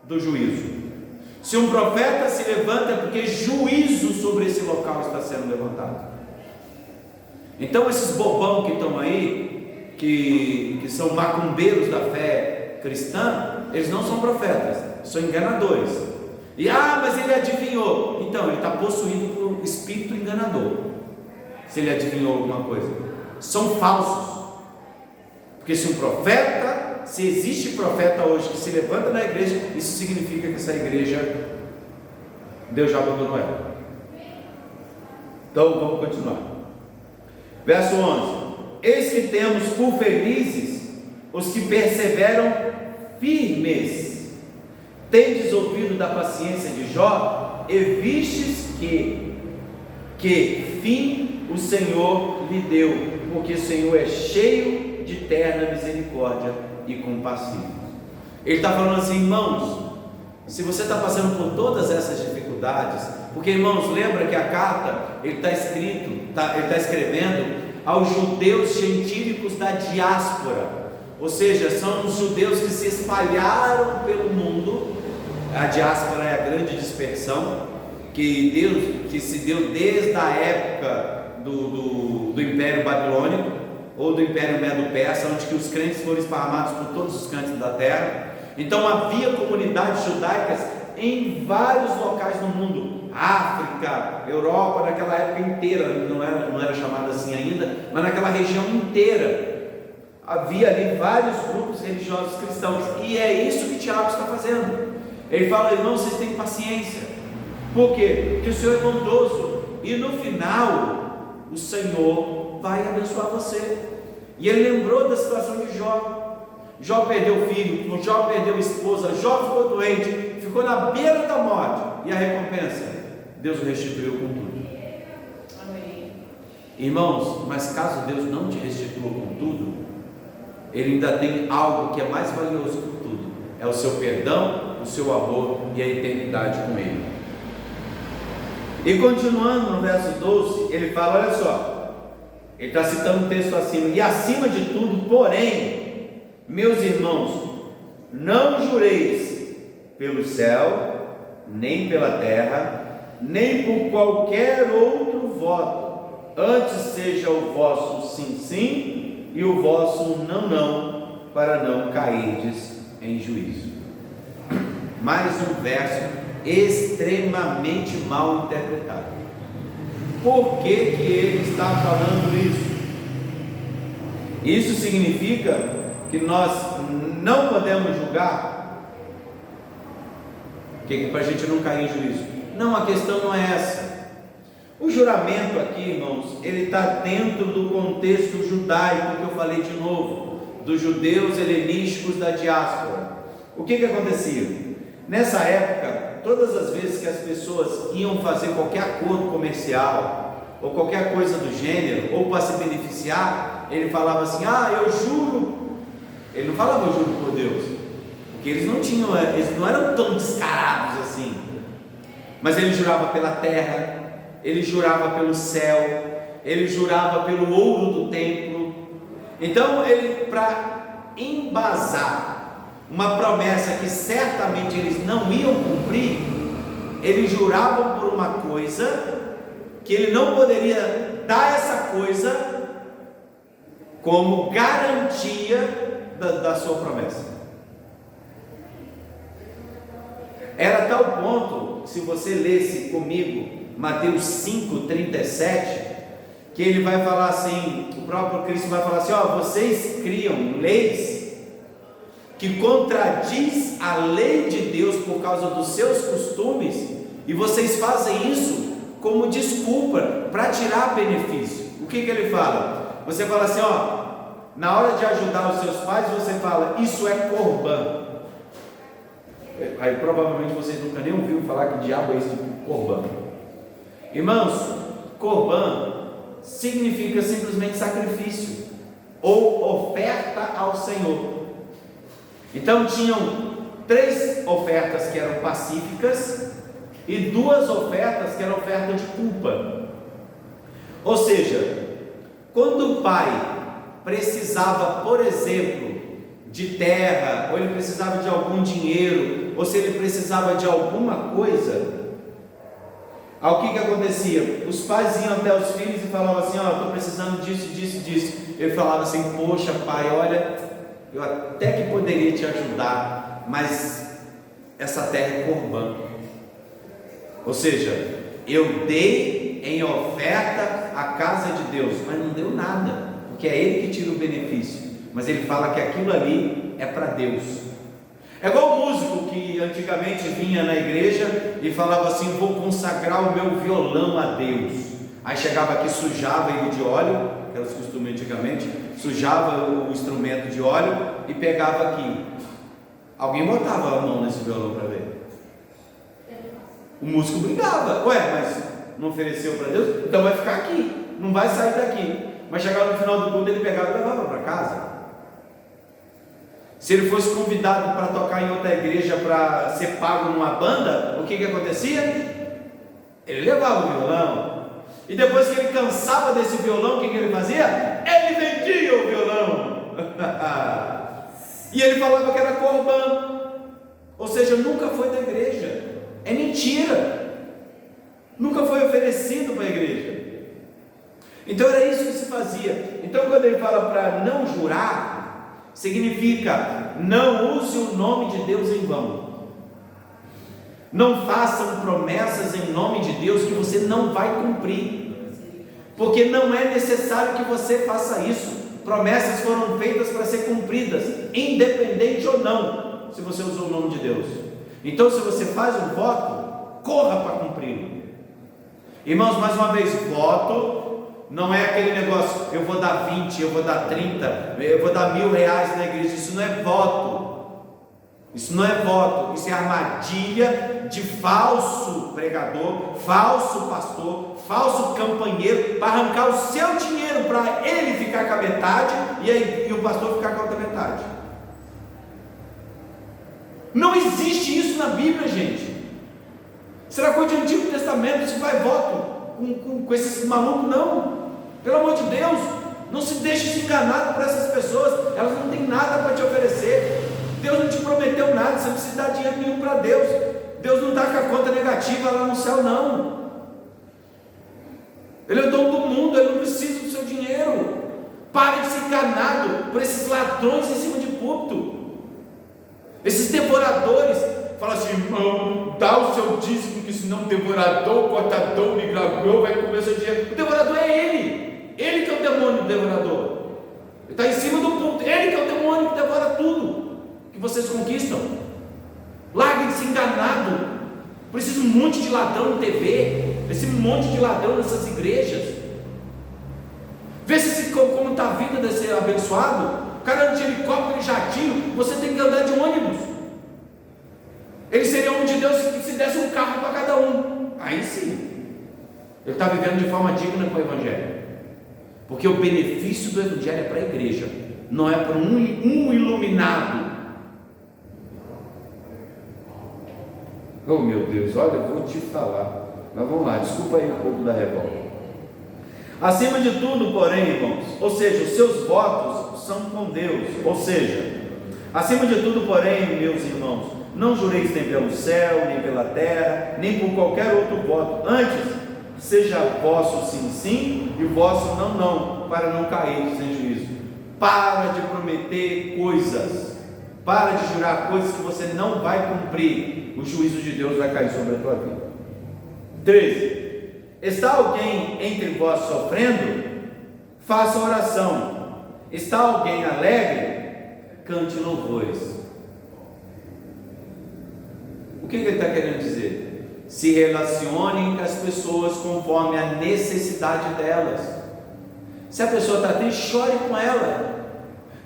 do juízo. Se um profeta se levanta, é porque juízo sobre esse local está sendo levantado. Então esses bobão que estão aí, que são macumbeiros da fé cristã, eles não são profetas, são enganadores. E mas ele adivinhou. Então ele está possuído por espírito enganador. Se ele adivinhou alguma coisa, são falsos. Porque se um profeta, se existe profeta hoje que se levanta na igreja, isso significa que essa igreja, Deus já abandonou ela. Então vamos continuar. Verso 11: eis que temos por felizes os que perseveram firmes. Tendes ouvido da paciência de Jó, e vistes que fim o Senhor lhe deu, porque o Senhor é cheio de terna misericórdia e compassivo. Ele está falando assim, irmãos, se você está passando por todas essas dificuldades, porque, irmãos, lembra que a carta ele está escrevendo aos judeus gentílicos da diáspora, ou seja, são os judeus que se espalharam pelo mundo. A diáspora é a grande dispersão que se deu desde a época do Império Babilônico ou do Império Medo-Persa, onde que os crentes foram esparramados por todos os cantos da terra. Então havia comunidades judaicas em vários locais no mundo, África, Europa, naquela época inteira, não era chamada assim ainda, mas naquela região inteira havia ali vários grupos religiosos cristãos, e é isso que Tiago está fazendo. Ele fala, irmão, vocês têm paciência. Por quê? Porque o Senhor é bondoso, e no final o Senhor vai abençoar você. E ele lembrou da situação de Jó. Jó perdeu filho, Jó perdeu esposa, Jó ficou doente, ficou na beira da morte, e a recompensa, Deus o restituiu com tudo. Amém. Irmãos, mas caso Deus não te restitua com tudo, Ele ainda tem algo que é mais valioso que tudo, é o seu perdão, o seu amor e a eternidade com Ele. E continuando no verso 12, ele fala, olha só, ele está citando um texto acima, e acima de tudo, porém, meus irmãos, não jureis pelo céu, nem pela terra, nem por qualquer outro voto, antes seja o vosso sim, sim, e o vosso não, não, para não cairdes em juízo. Mais um verso extremamente mal interpretado. Por que ele está falando isso? Isso significa que nós não podemos julgar, que para a gente não cair em juízo. Não, a questão não é essa. O juramento aqui, irmãos, ele está dentro do contexto judaico que eu falei de novo, dos judeus helenísticos da diáspora. O que acontecia? Nessa época, todas as vezes que as pessoas iam fazer qualquer acordo comercial, ou qualquer coisa do gênero, ou para se beneficiar, ele falava assim, eu juro. Ele não falava eu juro por Deus, porque eles não eram tão descarados assim, mas ele jurava pela terra, ele jurava pelo céu, ele jurava pelo ouro do templo. Então ele, para embasar uma promessa que certamente eles não iam cumprir, eles juravam por uma coisa que ele não poderia dar essa coisa como garantia da sua promessa. Era tal ponto, se você lesse comigo Mateus 5:37, que ele vai falar assim, o próprio Cristo vai falar assim: ó, vocês criam leis que contradiz a lei de Deus por causa dos seus costumes, e vocês fazem isso como desculpa para tirar benefício. O que ele fala? Você fala assim, ó, na hora de ajudar os seus pais, você fala, isso é corbã. Aí provavelmente vocês nunca nem ouviram falar que diabo é isso de corbã. Irmãos, corbã significa simplesmente sacrifício ou oferta ao Senhor. Então tinham 3 ofertas que eram pacíficas e 2 ofertas que eram oferta de culpa. Ou seja, quando o pai precisava, por exemplo, de terra, ou ele precisava de algum dinheiro, ou se ele precisava de alguma coisa, o que acontecia? Os pais iam até os filhos e falavam assim, ó, estou precisando disso, disso, disso. Ele falava assim, poxa pai, olha, eu até que poderia te ajudar, mas essa terra é corbã. Ou seja, eu dei em oferta à casa de Deus, mas não deu nada, porque é Ele que tira o benefício, mas Ele fala que aquilo ali é para Deus. É igual o músico que antigamente vinha na igreja e falava assim, vou consagrar o meu violão a Deus. Aí chegava aqui, sujava ele de óleo, que era o costume antigamente, sujava o instrumento de óleo e pegava aqui. Alguém botava a mão nesse violão para ver. O músico brigava, mas não ofereceu para Deus, então vai ficar aqui, não vai sair daqui. Mas chegava no final do culto, ele pegava e levava para casa. Se ele fosse convidado para tocar em outra igreja para ser pago numa banda, o que acontecia? Ele levava o violão, e depois que ele cansava desse violão, o que ele fazia? Ele vendia o violão. E ele falava que era corbã, ou seja, nunca foi da igreja. É mentira, nunca foi oferecido para a igreja. Então era isso que se fazia. Então quando ele fala para não jurar, significa não use o nome de Deus em vão. Não façam promessas em nome de Deus que você não vai cumprir, porque não é necessário que você faça isso. Promessas foram feitas para ser cumpridas, independente ou não, se você usou o nome de Deus. Então se você faz um voto, corra para cumpri-lo. Irmãos, mais uma vez, voto não é aquele negócio, eu vou dar 20, eu vou dar 30, eu vou dar R$1.000 na igreja. Isso não é voto. Isso não é voto, isso é armadilha de falso pregador, falso pastor, falso campanheiro, para arrancar o seu dinheiro, para ele ficar com a metade e o pastor ficar com a outra metade. Não existe isso na Bíblia, gente. Será coisa do Antigo Testamento, se vai voto com esses malucos? Não, pelo amor de Deus, não se deixe se enganar por essas pessoas, elas não têm nada para te oferecer. Deus não te prometeu nada, você não precisa dar dinheiro nenhum para Deus. Deus não está com a conta negativa lá no céu, não. Ele é o dono do mundo, ele não precisa do seu dinheiro. Pare de ser enganado por esses ladrões em cima de púlpito, esses devoradores. Fala assim, irmão, dá o seu dízimo, que senão o devorador, o cortador, o migrador vai comer o seu dinheiro. O devorador é ele que é o demônio devorador. Ele está em cima do púlpito, ele que é o demônio que devora tudo que vocês conquistam. Largue de ser enganado por esse monte de ladrão na TV, esse monte de ladrão nessas igrejas. Vê se como está a vida de ser abençoado. O cara anda de helicóptero e jatinho, você tem que andar de ônibus. Ele seria homem de Deus se desse um carro para cada um. Aí sim, ele está vivendo de forma digna com o Evangelho, porque o benefício do Evangelho é para a igreja, não é para um iluminado. Oh meu Deus, olha, eu vou te falar. Mas vamos lá, desculpa aí um pouco da revolta. Acima de tudo, porém, irmãos, ou seja, os seus votos são com Deus. Ou seja, acima de tudo, porém, meus irmãos, não jureis nem pelo céu, nem pela terra, nem por qualquer outro voto. Antes, seja vosso sim, sim, e vosso não, não, para não cair sem juízo. Para de prometer coisas Para de jurar coisas que você não vai cumprir. O juízo de Deus vai cair sobre a tua vida. 13. Está alguém entre vós sofrendo? Faça oração. Está alguém alegre? Cante louvores. O que ele está querendo dizer? Se relacionem com as pessoas conforme a necessidade delas. Se a pessoa está triste, chore com ela.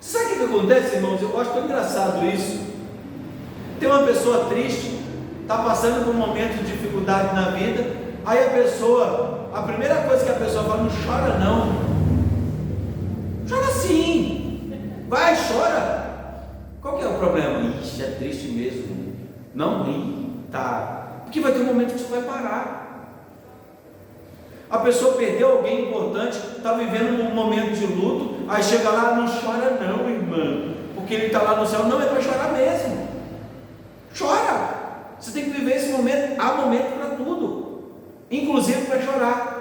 Sabe o que acontece, irmãos? Eu acho tão engraçado isso. Tem uma pessoa triste, está passando por um momento de dificuldade na vida, aí a primeira coisa que a pessoa fala, não chora não. Chora sim. Vai, chora. Qual que é o problema? Ixi, é triste mesmo. Não ri, tá? Porque vai ter um momento que isso vai parar. A pessoa perdeu alguém importante, está vivendo um momento de luto, aí chega lá, não chora não, irmã, porque ele está lá no céu. Não, é para chorar mesmo. Chora. Você tem que viver esse momento. Há momento para tudo, inclusive para chorar.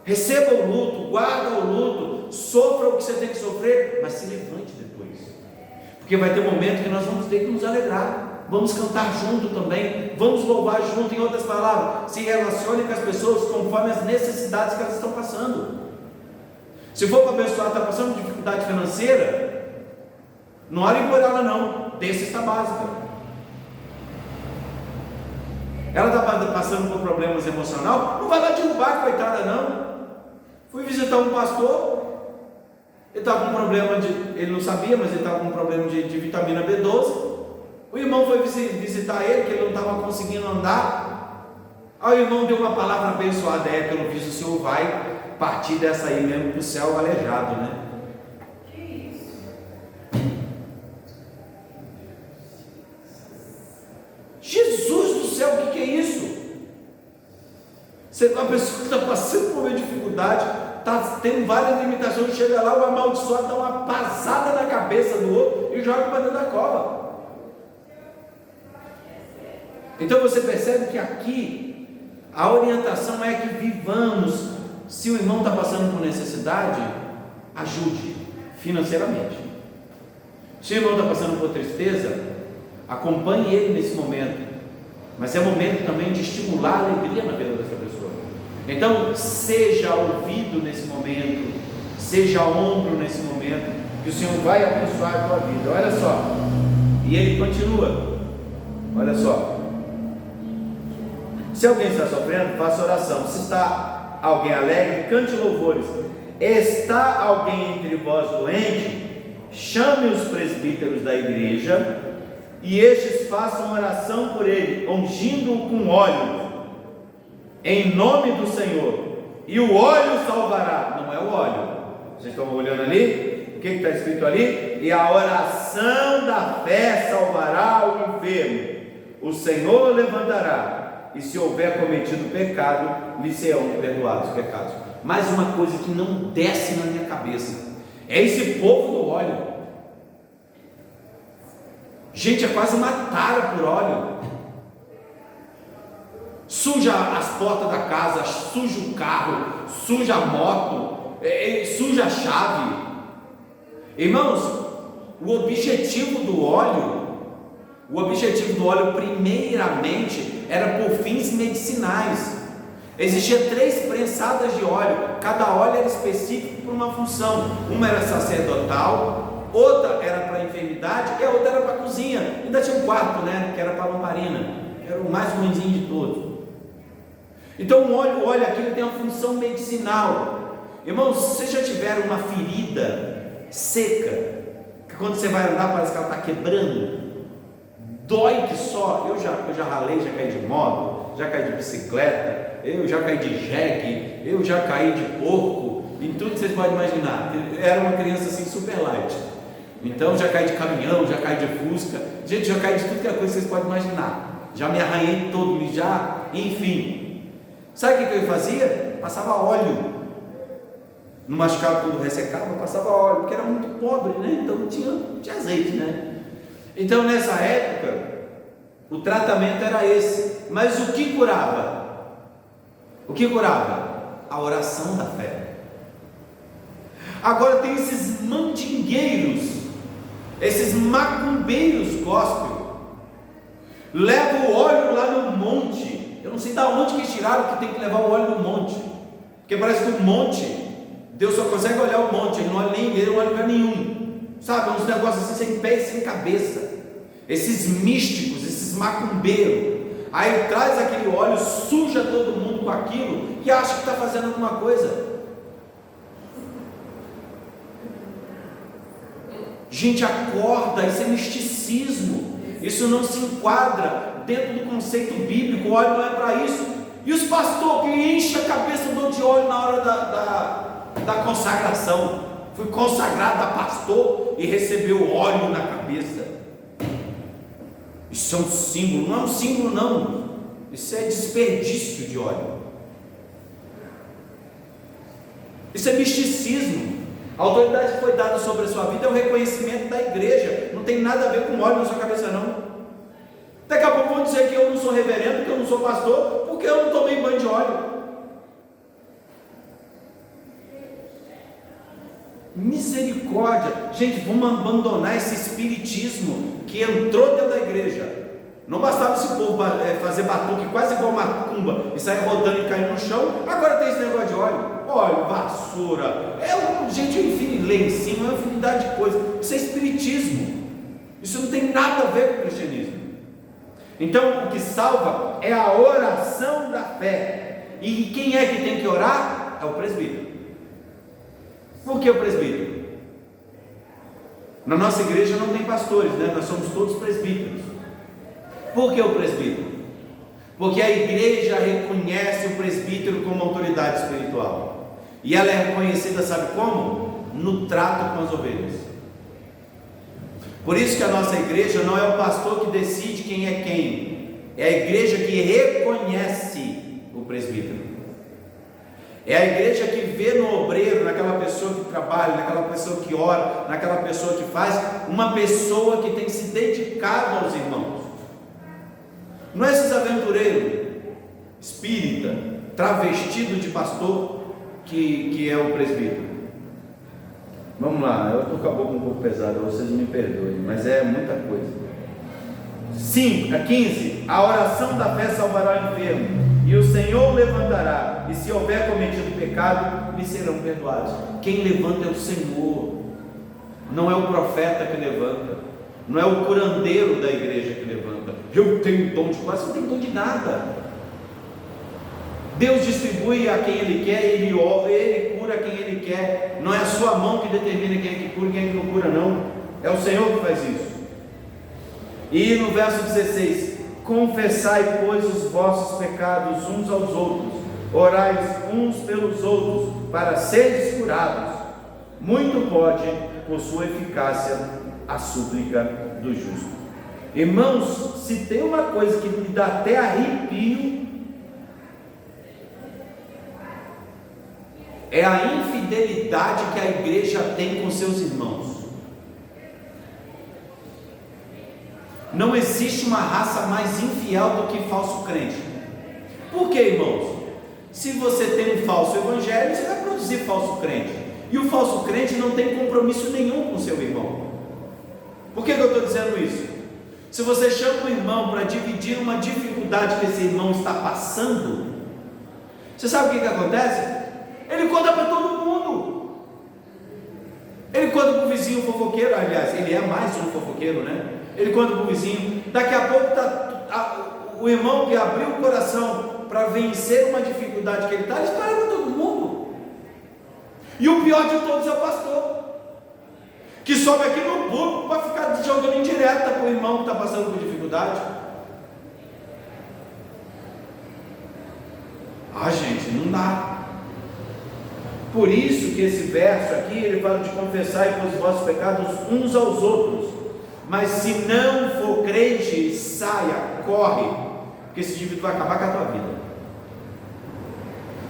Receba o luto, guarda o luto, sofra o que você tem que sofrer, mas se levante depois, porque vai ter um momento que nós vamos ter que nos alegrar. Vamos cantar junto também, vamos louvar junto. Em outras palavras, se relacione com as pessoas conforme as necessidades que elas estão passando. Se for para abençoar, está passando dificuldade financeira, não olhe por ela não, dê cesta básica. Ela está passando por problemas emocionais, não vai lá derrubar, coitada não. Fui visitar um pastor, ele estava com um problema ele não sabia, mas ele estava com um problema de vitamina B12. O irmão foi visitar ele, que ele não estava conseguindo andar. Aí o irmão deu uma palavra abençoada, pelo visto o senhor vai partir dessa aí mesmo para o céu aleijado, né? Que isso? Jesus do céu, o que é isso? A pessoa que está passando por uma dificuldade, está tendo várias limitações, chega lá, o amaldiçoado dá uma pasada na cabeça do outro e joga para dentro da cova. Então você percebe que aqui a orientação é que vivamos. Se o irmão está passando por necessidade, ajude financeiramente. Se o irmão está passando por tristeza, acompanhe ele nesse momento. Mas é momento também de estimular a alegria na vida dessa pessoa. Então seja ouvido nesse momento, seja ombro nesse momento, que o Senhor vai abençoar a tua vida. Olha só, e ele continua. Olha só. Se alguém está sofrendo, faça oração. Se está alguém alegre, cante louvores. Está alguém entre vós doente? Chame os presbíteros da igreja e estes façam oração por ele, ungindo-o com óleo, em nome do Senhor. E o óleo salvará. Não é o óleo. Vocês estão olhando ali? O que está escrito ali? E a oração da fé salvará o enfermo. O Senhor levantará. E se houver cometido pecado, lhe serão perdoados os pecados. Mais uma coisa que não desce na minha cabeça é esse povo do óleo. Gente, é quase mataram por óleo. Suja as portas da casa, suja o carro, suja a moto, suja a chave. Irmãos, o objetivo do óleo primeiramente era por fins medicinais. Existia 3 prensadas de óleo, cada óleo era específico para uma função. Uma era sacerdotal, outra era para enfermidade e a outra era para cozinha. Ainda tinha um quarto, né, que era para lamparina, que era o mais ruimzinho de todos. Então o óleo aqui ele tem uma função medicinal. Irmãos, se vocês já tiveram uma ferida seca, que quando você vai andar parece que ela está quebrando, dói que só. Eu já ralei, já caí de moto, já caí de bicicleta, eu já caí de jegue, eu já caí de porco, em tudo que vocês podem imaginar. Era uma criança assim super light. Então já caí de caminhão, já caí de fusca, gente, já caí de tudo que é coisa que vocês podem imaginar. Já me arranhei todo, enfim. Sabe o que eu fazia? Passava óleo. No machucado tudo ressecava, passava óleo, porque era muito pobre, né? Então não tinha azeite, né? Então nessa época o tratamento era esse. Mas o que curava? O que curava? A oração da fé. Agora tem esses mandingueiros Esses macumbeiros gospel levam o óleo lá no monte. Eu não sei de onde que tiraram que tem que levar o óleo no monte, porque parece que o monte, Deus só consegue olhar o monte, Ele não olha nem, Ele não olha lugar nenhum, sabe? Uns negócios assim sem pé e sem cabeça. Esses místicos, esses macumbeiros, aí traz aquele óleo, suja todo mundo com aquilo e acha que está fazendo alguma coisa. Gente, acorda, isso é misticismo, isso não se enquadra dentro do conceito bíblico. O óleo não é para isso. E os pastores que enchem a cabeça de óleo na hora da consagração, fui consagrado a pastor e recebeu óleo na cabeça. Isso é um símbolo, não é um símbolo não, isso é desperdício de óleo, isso é misticismo. A autoridade que foi dada sobre a sua vida é o reconhecimento da igreja, não tem nada a ver com óleo na sua cabeça não. Daqui a pouco vão dizer que eu não sou reverendo, que eu não sou pastor, porque eu não tomei banho de óleo. Misericórdia, gente, vamos abandonar esse espiritismo que entrou dentro da igreja. Não bastava esse povo fazer batuque quase igual macumba e sair rodando e cair no chão, agora tem esse negócio de óleo, vassoura, gente, lê em cima, é uma infinidade de coisas. Isso é espiritismo, isso não tem nada a ver com o cristianismo. Então o que salva é a oração da fé. E quem é que tem que orar? É o presbítero. Por que o presbítero? Na nossa igreja não tem pastores, né? Nós somos todos presbíteros. Por que o presbítero? Porque a igreja reconhece o presbítero como autoridade espiritual. E ela é reconhecida, sabe como? No trato com as ovelhas. Por isso que a nossa igreja não é o pastor que decide quem é quem, é a igreja que reconhece o presbítero. É a igreja que vê no obreiro, naquela pessoa que trabalha, naquela pessoa que ora, naquela pessoa que faz, uma pessoa que tem se dedicado aos irmãos. Não é esses aventureiros espírita, travestido de pastor, que é o presbítero. Vamos lá, eu estou com a boca um pouco pesada, vocês me perdoem, mas é muita coisa. 15. A oração da fé salvará o enfermo, e o Senhor o levantará, e se houver cometido pecado, lhe serão perdoados. Quem levanta é o Senhor, não é o profeta que levanta, não é o curandeiro da igreja que levanta. Eu tenho dom de cura, você não tem dom de nada. Deus distribui a quem Ele quer, Ele cura quem Ele quer. Não é a sua mão que determina quem é que cura e quem é que não cura, não. É o Senhor que faz isso. E no verso 16: confessai, pois, os vossos pecados uns aos outros, orai uns pelos outros, para seres curados. Muito pode, por sua eficácia, a súplica do justo. Irmãos, se tem uma coisa que me dá até arrepio, é a infidelidade que a igreja tem com seus irmãos. Não existe uma raça mais infiel do que falso crente. Por que, irmãos? Se você tem um falso evangelho, você vai produzir falso crente. E o falso crente não tem compromisso nenhum com o seu irmão. Por que eu estou dizendo isso? Se você chama o irmão para dividir uma dificuldade que esse irmão está passando, você sabe o que acontece? Ele conta para todo mundo. Ele conta para o vizinho fofoqueiro, aliás, ele é mais um fofoqueiro, né? Ele conta para o vizinho. Daqui a pouco o irmão que abriu o coração para vencer uma dificuldade que ele está, ele espalha para todo mundo. E o pior de todos é o pastor, que sobe aqui no público para ficar jogando indireta para o irmão que está passando por dificuldade. Gente, não dá. Por isso que esse verso aqui, ele fala de confessar os vossos pecados uns aos outros. Mas se não for crente, saia, corre, porque esse indivíduo vai acabar com a tua vida.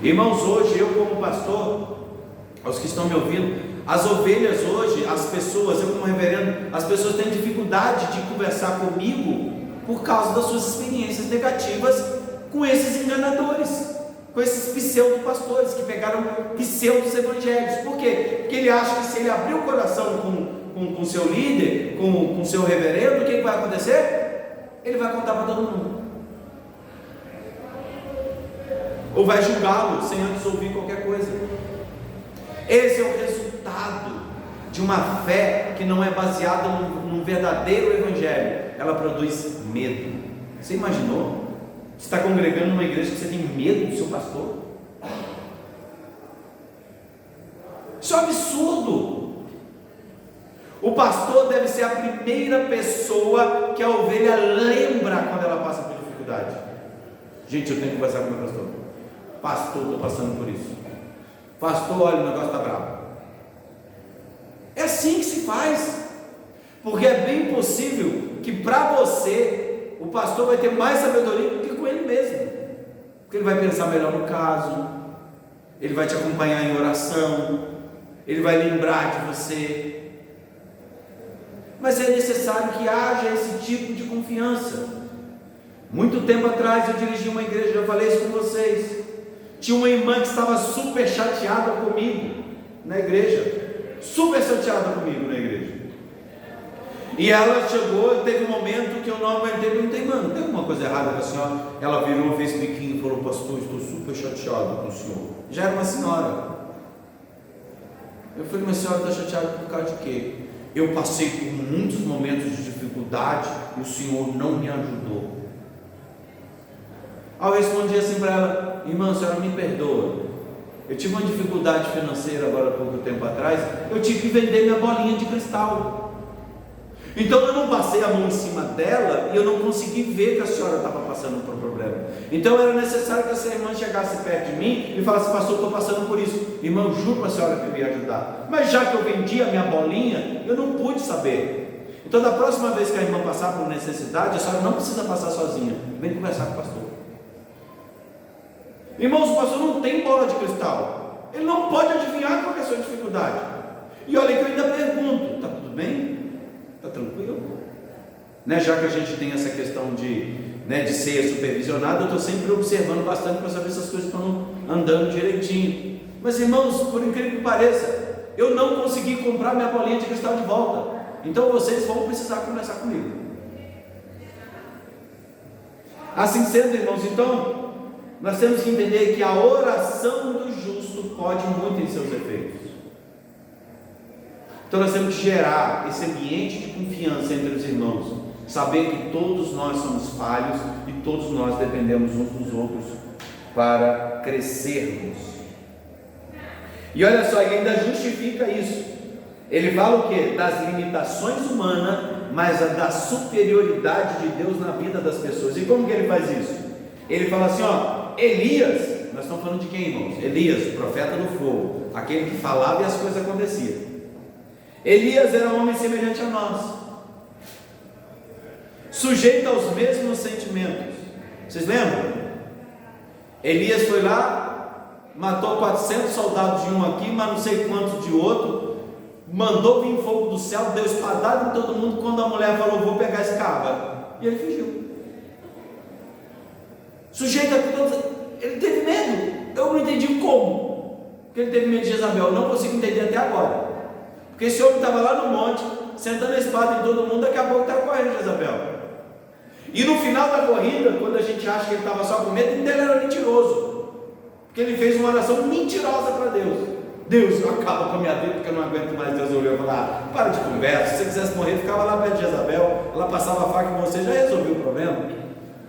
Irmãos, hoje eu como pastor, aos que estão me ouvindo, as ovelhas hoje, as pessoas, eu como reverendo, as pessoas têm dificuldade de conversar comigo por causa das suas experiências negativas com esses enganadores, com esses pseudo-pastores que pegaram pseudos evangelhos. Por quê? Porque ele acha que se ele abrir o coração com com o seu líder, com o seu reverendo, o que vai acontecer? Ele vai contar para todo mundo. Ou vai julgá-lo sem antes ouvir qualquer coisa. Esse é o resultado de uma fé que não é baseada num verdadeiro evangelho. Ela produz medo. Você imaginou? Você está congregando numa igreja que você tem medo do seu pastor? Isso é um absurdo. O pastor deve ser a primeira pessoa que a ovelha lembra quando ela passa por dificuldade. Gente, eu tenho que conversar com o meu pastor. Pastor, estou passando por isso. Pastor, olha, o negócio está bravo. É assim que se faz. Porque é bem possível que para você, o pastor vai ter mais sabedoria do que com ele mesmo. Porque ele vai pensar melhor no caso, ele vai te acompanhar em oração, ele vai lembrar de você. Mas é necessário que haja esse tipo de confiança. Muito tempo atrás eu dirigi uma igreja, já falei isso com vocês. Tinha uma irmã que estava super chateada comigo na igreja, super chateada comigo na igreja. E ela chegou, teve um momento que eu não aguentei, perguntei, mano, tem alguma coisa errada com a senhora? Ela virou, fez biquinho e falou, pastor, estou super chateada com o senhor. Já era uma senhora. Eu falei, mas a senhora está chateada por causa de quê? Eu passei por muitos momentos de dificuldade e o senhor não me ajudou. Aí eu respondi assim para ela, irmã, a senhora me perdoa. Eu tive uma dificuldade financeira agora há pouco tempo atrás, eu tive que vender minha bolinha de cristal. Então eu não passei a mão em cima dela e eu não consegui ver que a senhora estava passando por um problema. Então era necessário que essa irmã chegasse perto de mim e falasse, pastor, estou passando por isso. Irmão, juro para a senhora que eu ia ajudar. Mas já que eu vendi a minha bolinha, eu não pude saber. Então da próxima vez que a irmã passar por necessidade, a senhora não precisa passar sozinha. Vem conversar com o pastor. Irmãos, o pastor não tem bola de cristal. Ele não pode adivinhar qual é a sua dificuldade. E olha que eu ainda pergunto, está tudo bem? Está tranquilo? Né? Já que a gente tem essa questão de ser supervisionado, eu estou sempre observando bastante para saber se as coisas estão andando direitinho. Mas irmãos, por incrível que pareça, eu não consegui comprar minha bolinha de cristal de volta. Então vocês vão precisar conversar comigo. Assim sendo, irmãos, então nós temos que entender que a oração do justo pode muito em seus efeitos. Então nós temos que gerar esse ambiente de confiança entre os irmãos, saber que todos nós somos falhos e todos nós dependemos uns dos outros para crescermos. E olha só, ele ainda justifica isso. Ele fala o quê? Das limitações humanas, mas da superioridade de Deus na vida das pessoas. E como que ele faz isso? Ele fala assim, Elias, nós estamos falando de quem, irmãos? Elias, profeta do fogo, aquele que falava e as coisas aconteciam. Elias era um homem semelhante a nós, sujeito aos mesmos sentimentos. Vocês lembram? Elias foi lá, matou 400 soldados de um aqui, mas não sei quantos de outro, mandou vir fogo do céu, deu espadada em todo mundo. Quando a mulher falou, vou pegar esse cabra, e ele fugiu. Sujeito a todos, ele teve medo. Eu não entendi como, porque ele teve medo de Jezabel. Eu não consigo entender até agora. Porque esse homem estava lá no monte, sentando a espada em todo mundo, daqui a pouco estava correndo Jezabel. E no final da corrida, quando a gente acha que ele estava só com medo, ele era mentiroso. Porque ele fez uma oração mentirosa para Deus. Deus, acaba com a minha vida, porque eu não aguento mais. Deus olhou e falou, para de conversa, se você quisesse morrer, ficava lá perto de Jezabel, ela passava a faca em você, já resolveu o problema.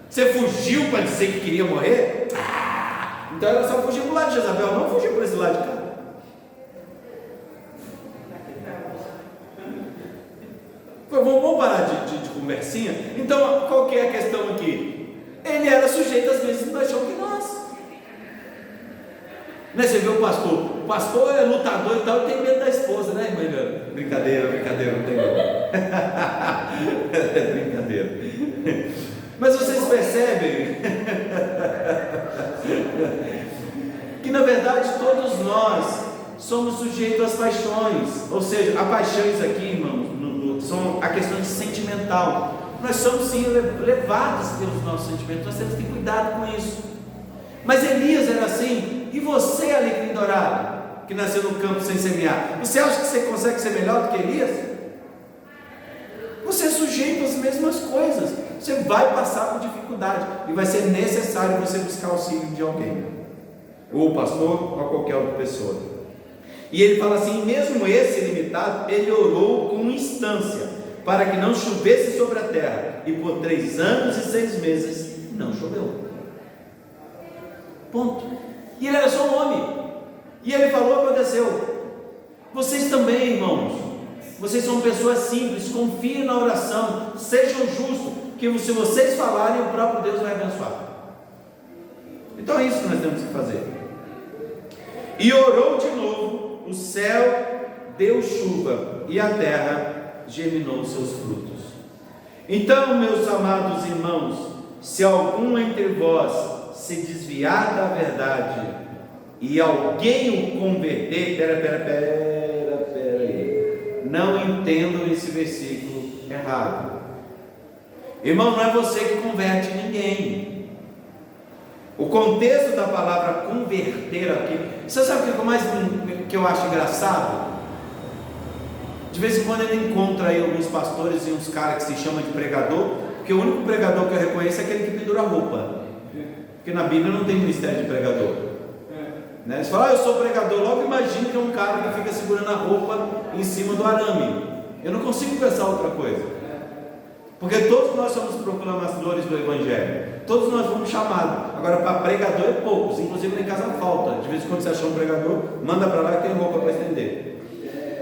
Você fugiu para dizer que queria morrer? Então era só fugir para o lado de Jezabel, não fugir para esse lado de cá. Vamos parar de conversinha? Então, qual que é a questão aqui? Ele era sujeito às mesmas paixões que nós. Né? Você vê o pastor é lutador e tal, e tem medo da esposa, né, irmã? Brincadeira, não tem medo. É brincadeira. Mas vocês percebem que na verdade todos nós somos sujeitos às paixões. Ou seja, as paixões aqui, irmãos, são a questão de sentimental. Nós somos sim levados pelos nossos sentimentos, nós temos que ter cuidado com isso. Mas Elias era assim. E você, alecrim dourado, que nasceu no campo sem semear, você acha que você consegue ser melhor do que Elias? jeito as mesmas coisas. Você vai passar por dificuldade e vai ser necessário você buscar auxílio de alguém, ou o pastor, ou qualquer outra pessoa. E ele fala assim: mesmo esse limitado, ele orou com instância, para que não chovesse sobre a terra, e por 3 anos e 6 meses não choveu. Ponto. E ele era só um homem, e ele falou, aconteceu. Vocês também, irmãos, vocês são pessoas simples, confiem na oração, sejam justos, que se vocês falarem, o próprio Deus vai abençoar. Então é isso que nós temos que fazer. E orou de novo, o céu deu chuva, e a terra germinou seus frutos. Então, meus amados irmãos, se algum entre vós se desviar da verdade, e alguém o converter, pera, não entendam esse versículo errado. Irmão, não é você que converte ninguém. O contexto da palavra converter aqui, você sabe o que eu acho engraçado? De vez em quando eu encontro aí alguns pastores e uns caras que se chamam de pregador, porque o único pregador que eu reconheço é aquele que pendura roupa, porque na Bíblia não tem ministério de pregador. Né? Eles falam, eu sou pregador, logo imagina que é um cara que fica segurando a roupa em cima do arame. Eu não consigo pensar outra coisa. Porque todos nós somos proclamadores do Evangelho, todos nós fomos chamados. Agora, para pregador é poucos, inclusive lá em casa falta. De vez em quando você achar um pregador, manda para lá que tem roupa para estender.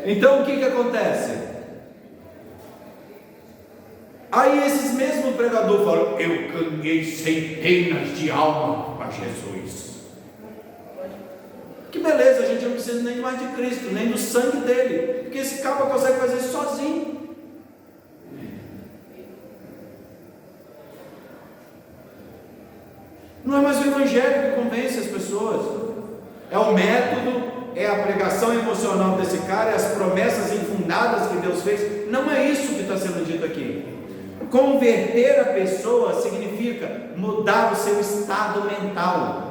Então o que acontece? Aí esses mesmos pregadores falam, eu ganhei centenas de almas para Jesus. Que beleza, a gente não precisa nem mais de Cristo, nem do sangue dele, porque esse cabo consegue fazer isso sozinho. Não é mais o Evangelho que convence as pessoas, é o método, é a pregação emocional desse cara, é as promessas infundadas que Deus fez. Não é isso que está sendo dito aqui. Converter a pessoa significa mudar o seu estado mental.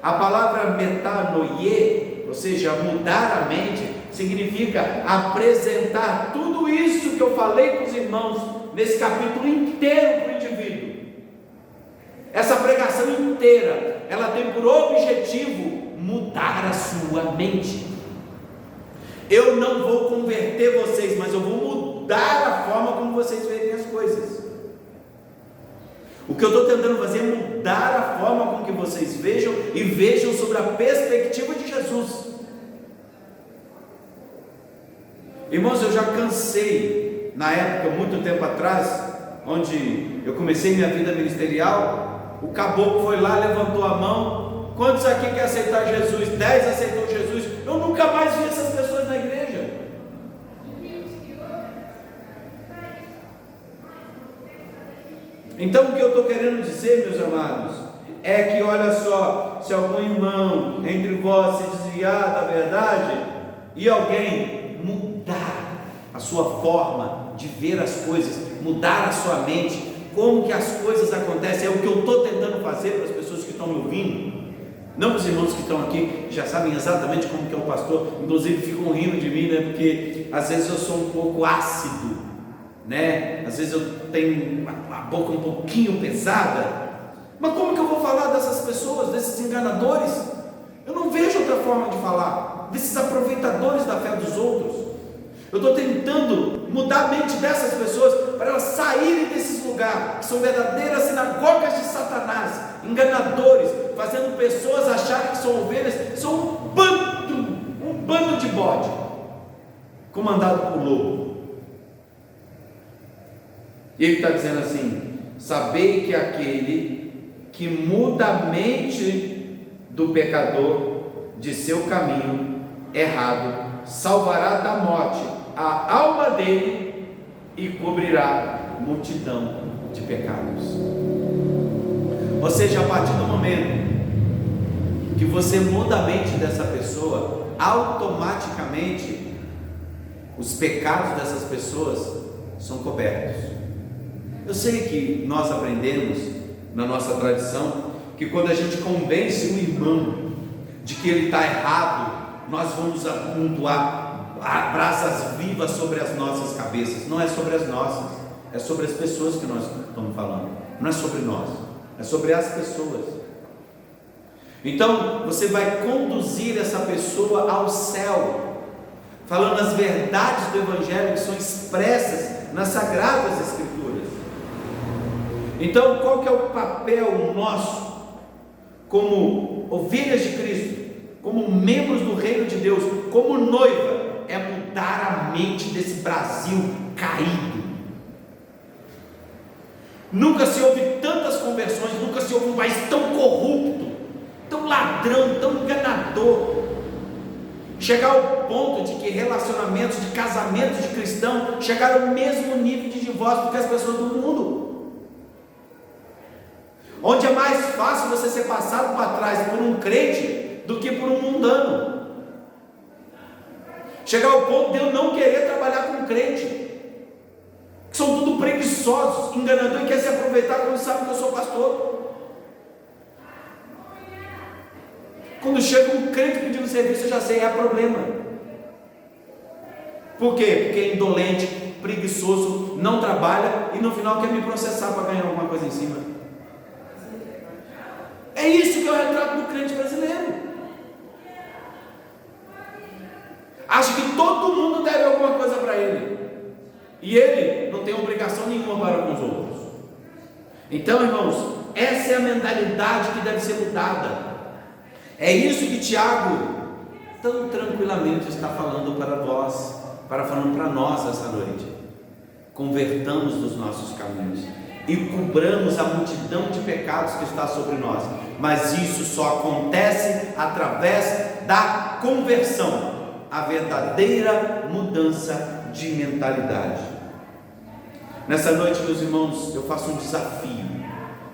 A palavra metanoie, ou seja, mudar a mente, significa apresentar tudo isso que eu falei com os irmãos nesse capítulo inteiro para o indivíduo. Essa pregação inteira, ela tem por objetivo mudar a sua mente. Eu não vou converter vocês, mas eu vou mudar a forma como vocês veem as coisas. O que eu estou tentando fazer é mudar a forma com que vocês vejam e vejam sobre a perspectiva de Jesus. Irmãos, eu já cansei, na época, muito tempo atrás, onde eu comecei minha vida ministerial, o caboclo foi lá, levantou a mão. Quantos aqui querem aceitar Jesus? 10 aceitou Jesus. Eu nunca mais vi essas pessoas na igreja. Então o que eu estou querendo dizer, meus amados, é que olha só, se algum irmão entre vós se desviar da verdade, e alguém mudar a sua forma de ver as coisas, mudar a sua mente, como que as coisas acontecem, é o que eu estou tentando fazer para as pessoas que estão me ouvindo, não para os irmãos que estão aqui, que já sabem exatamente como que é o pastor, inclusive ficam rindo de mim, né? Porque às vezes eu sou um pouco ácido, né? Às vezes eu tenho a boca um pouquinho pesada, mas como que eu vou falar dessas pessoas, desses enganadores? Eu não vejo outra forma de falar, desses aproveitadores da fé dos outros. Eu estou tentando mudar a mente dessas pessoas para elas saírem desses lugares que são verdadeiras sinagogas de Satanás, enganadores, fazendo pessoas acharem que são ovelhas, são um bando de bode, comandado por lobo. E ele está dizendo assim: sabei que aquele que muda a mente do pecador de seu caminho errado salvará da morte a alma dele e cobrirá multidão de pecados. Ou seja, a partir do momento que você muda a mente dessa pessoa, automaticamente os pecados dessas pessoas são cobertos. Eu sei que nós aprendemos na nossa tradição que quando a gente convence um irmão de que ele está errado, nós vamos amontoar brasas vivas sobre as nossas cabeças. Não é sobre as nossas, É sobre as pessoas que nós estamos falando, não é sobre nós, é sobre as pessoas. Então você vai conduzir essa pessoa ao céu, falando as verdades do Evangelho que são expressas nas Sagradas Escrituras. Então qual que é o papel nosso como ovelhas de Cristo, como membros do reino de Deus, como noiva? É mudar a mente desse Brasil caído. Nunca se ouve tantas conversões, nunca se ouve um país tão corrupto, tão ladrão, tão enganador. Chegar ao ponto de que relacionamentos, de casamentos de cristãos chegaram ao mesmo nível de divórcio do que as pessoas do mundo. Onde é mais fácil você ser passado para trás por um crente do que por um mundano. Chegar ao ponto de eu não querer trabalhar com crente, que são tudo preguiçosos, enganadores, e quer se aproveitar quando sabe que eu sou pastor. Quando chega um crente pedindo serviço, eu já sei, é problema. Por quê? Porque é indolente, preguiçoso, não trabalha e no final quer me processar para ganhar alguma coisa em cima. É isso que é o retrato do crente brasileiro. Acha que todo mundo deve alguma coisa para ele, e ele não tem obrigação nenhuma para com os outros. Então, irmãos, essa é a mentalidade que deve ser mudada. É isso que Tiago tão tranquilamente está falando falando para nós essa noite. Convertamos dos nossos caminhos e cobramos a multidão de pecados que está sobre nós, mas isso só acontece através da conversão, a verdadeira mudança de mentalidade. Nessa noite, meus irmãos, eu faço um desafio,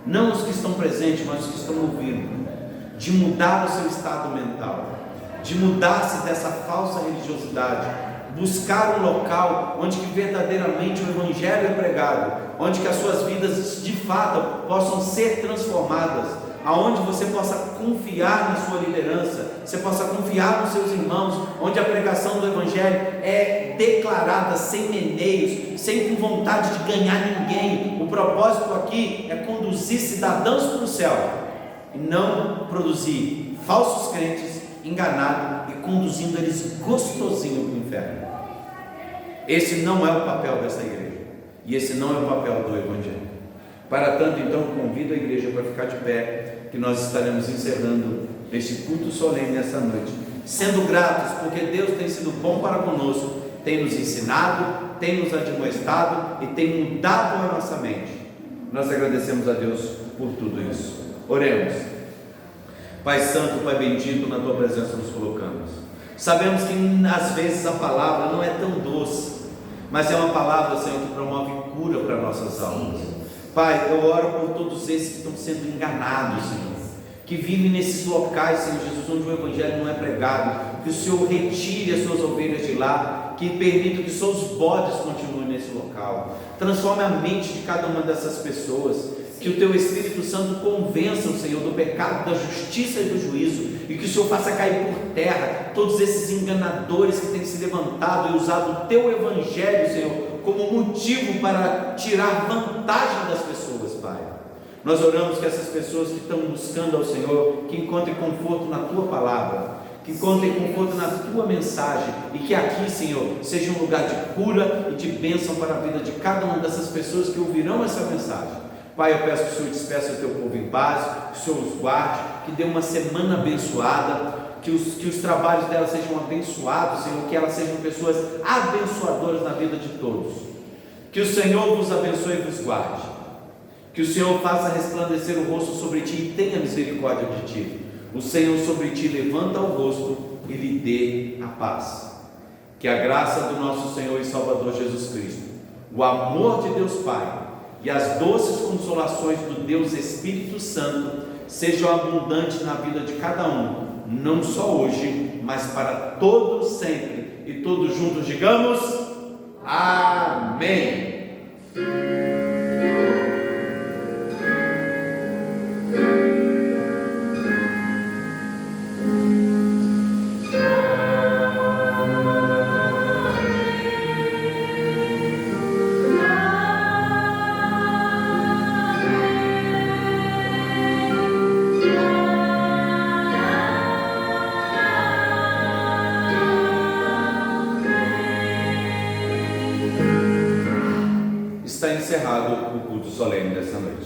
não os que estão presentes, mas os que estão ouvindo, de mudar o seu estado mental, de mudar-se dessa falsa religiosidade, buscar um local onde que verdadeiramente o Evangelho é pregado, onde que as suas vidas de fato possam ser transformadas, aonde você possa confiar na sua liderança, você possa confiar nos seus irmãos, onde a pregação do Evangelho é declarada sem meneios, sem vontade de ganhar ninguém. O propósito aqui é conduzir cidadãos para o céu e não produzir falsos crentes enganados e conduzindo eles gostosinho para o inferno. Esse não é o papel dessa igreja, e esse não é o papel do Evangelho. Para tanto, então, convido a igreja para ficar de pé, que nós estaremos encerrando este culto solene nessa noite, sendo gratos, porque Deus tem sido bom para conosco, tem nos ensinado, tem nos admoestado e tem mudado a nossa mente. Nós agradecemos a Deus por tudo isso. Oremos. Pai Santo, Pai bendito, na Tua presença nos colocamos. Sabemos que às vezes a palavra não é tão doce, mas é uma palavra, Senhor, que promove cura para nossas almas. Pai, eu oro por todos esses que estão sendo enganados, Senhor, que vivem nesses locais, Senhor Jesus, onde o Evangelho não é pregado, que o Senhor retire as suas ovelhas de lá, que permita que só os bodes continuem nesse local. Transforme a mente de cada uma dessas pessoas, que o Teu Espírito Santo convença o Senhor do pecado, da justiça e do juízo, e que o Senhor faça cair por terra todos esses enganadores que têm se levantado e usado o Teu Evangelho, Senhor, como motivo para tirar vantagem das pessoas, Pai. Nós oramos que essas pessoas que estão buscando ao Senhor, que encontrem conforto na Tua palavra, que encontrem conforto na Tua mensagem, e que aqui, Senhor, seja um lugar de cura e de bênção para a vida de cada uma dessas pessoas que ouvirão essa mensagem. Pai, eu peço que o Senhor despeça o Teu povo em paz, que o Senhor os guarde, que dê uma semana abençoada, que os trabalhos delas sejam abençoados, Senhor, que elas sejam pessoas abençoadoras na vida de todos. Que o Senhor vos abençoe e vos guarde, que o Senhor faça resplandecer o rosto sobre ti e tenha misericórdia de ti. O Senhor sobre ti levanta o rosto e lhe dê a paz. Que a graça do nosso Senhor e Salvador Jesus Cristo, o amor de Deus Pai e as doces consolações do Deus Espírito Santo sejam abundantes na vida de cada um, não só hoje, mas para todos sempre, e todos juntos digamos amém. encerrado o culto solene desta noite.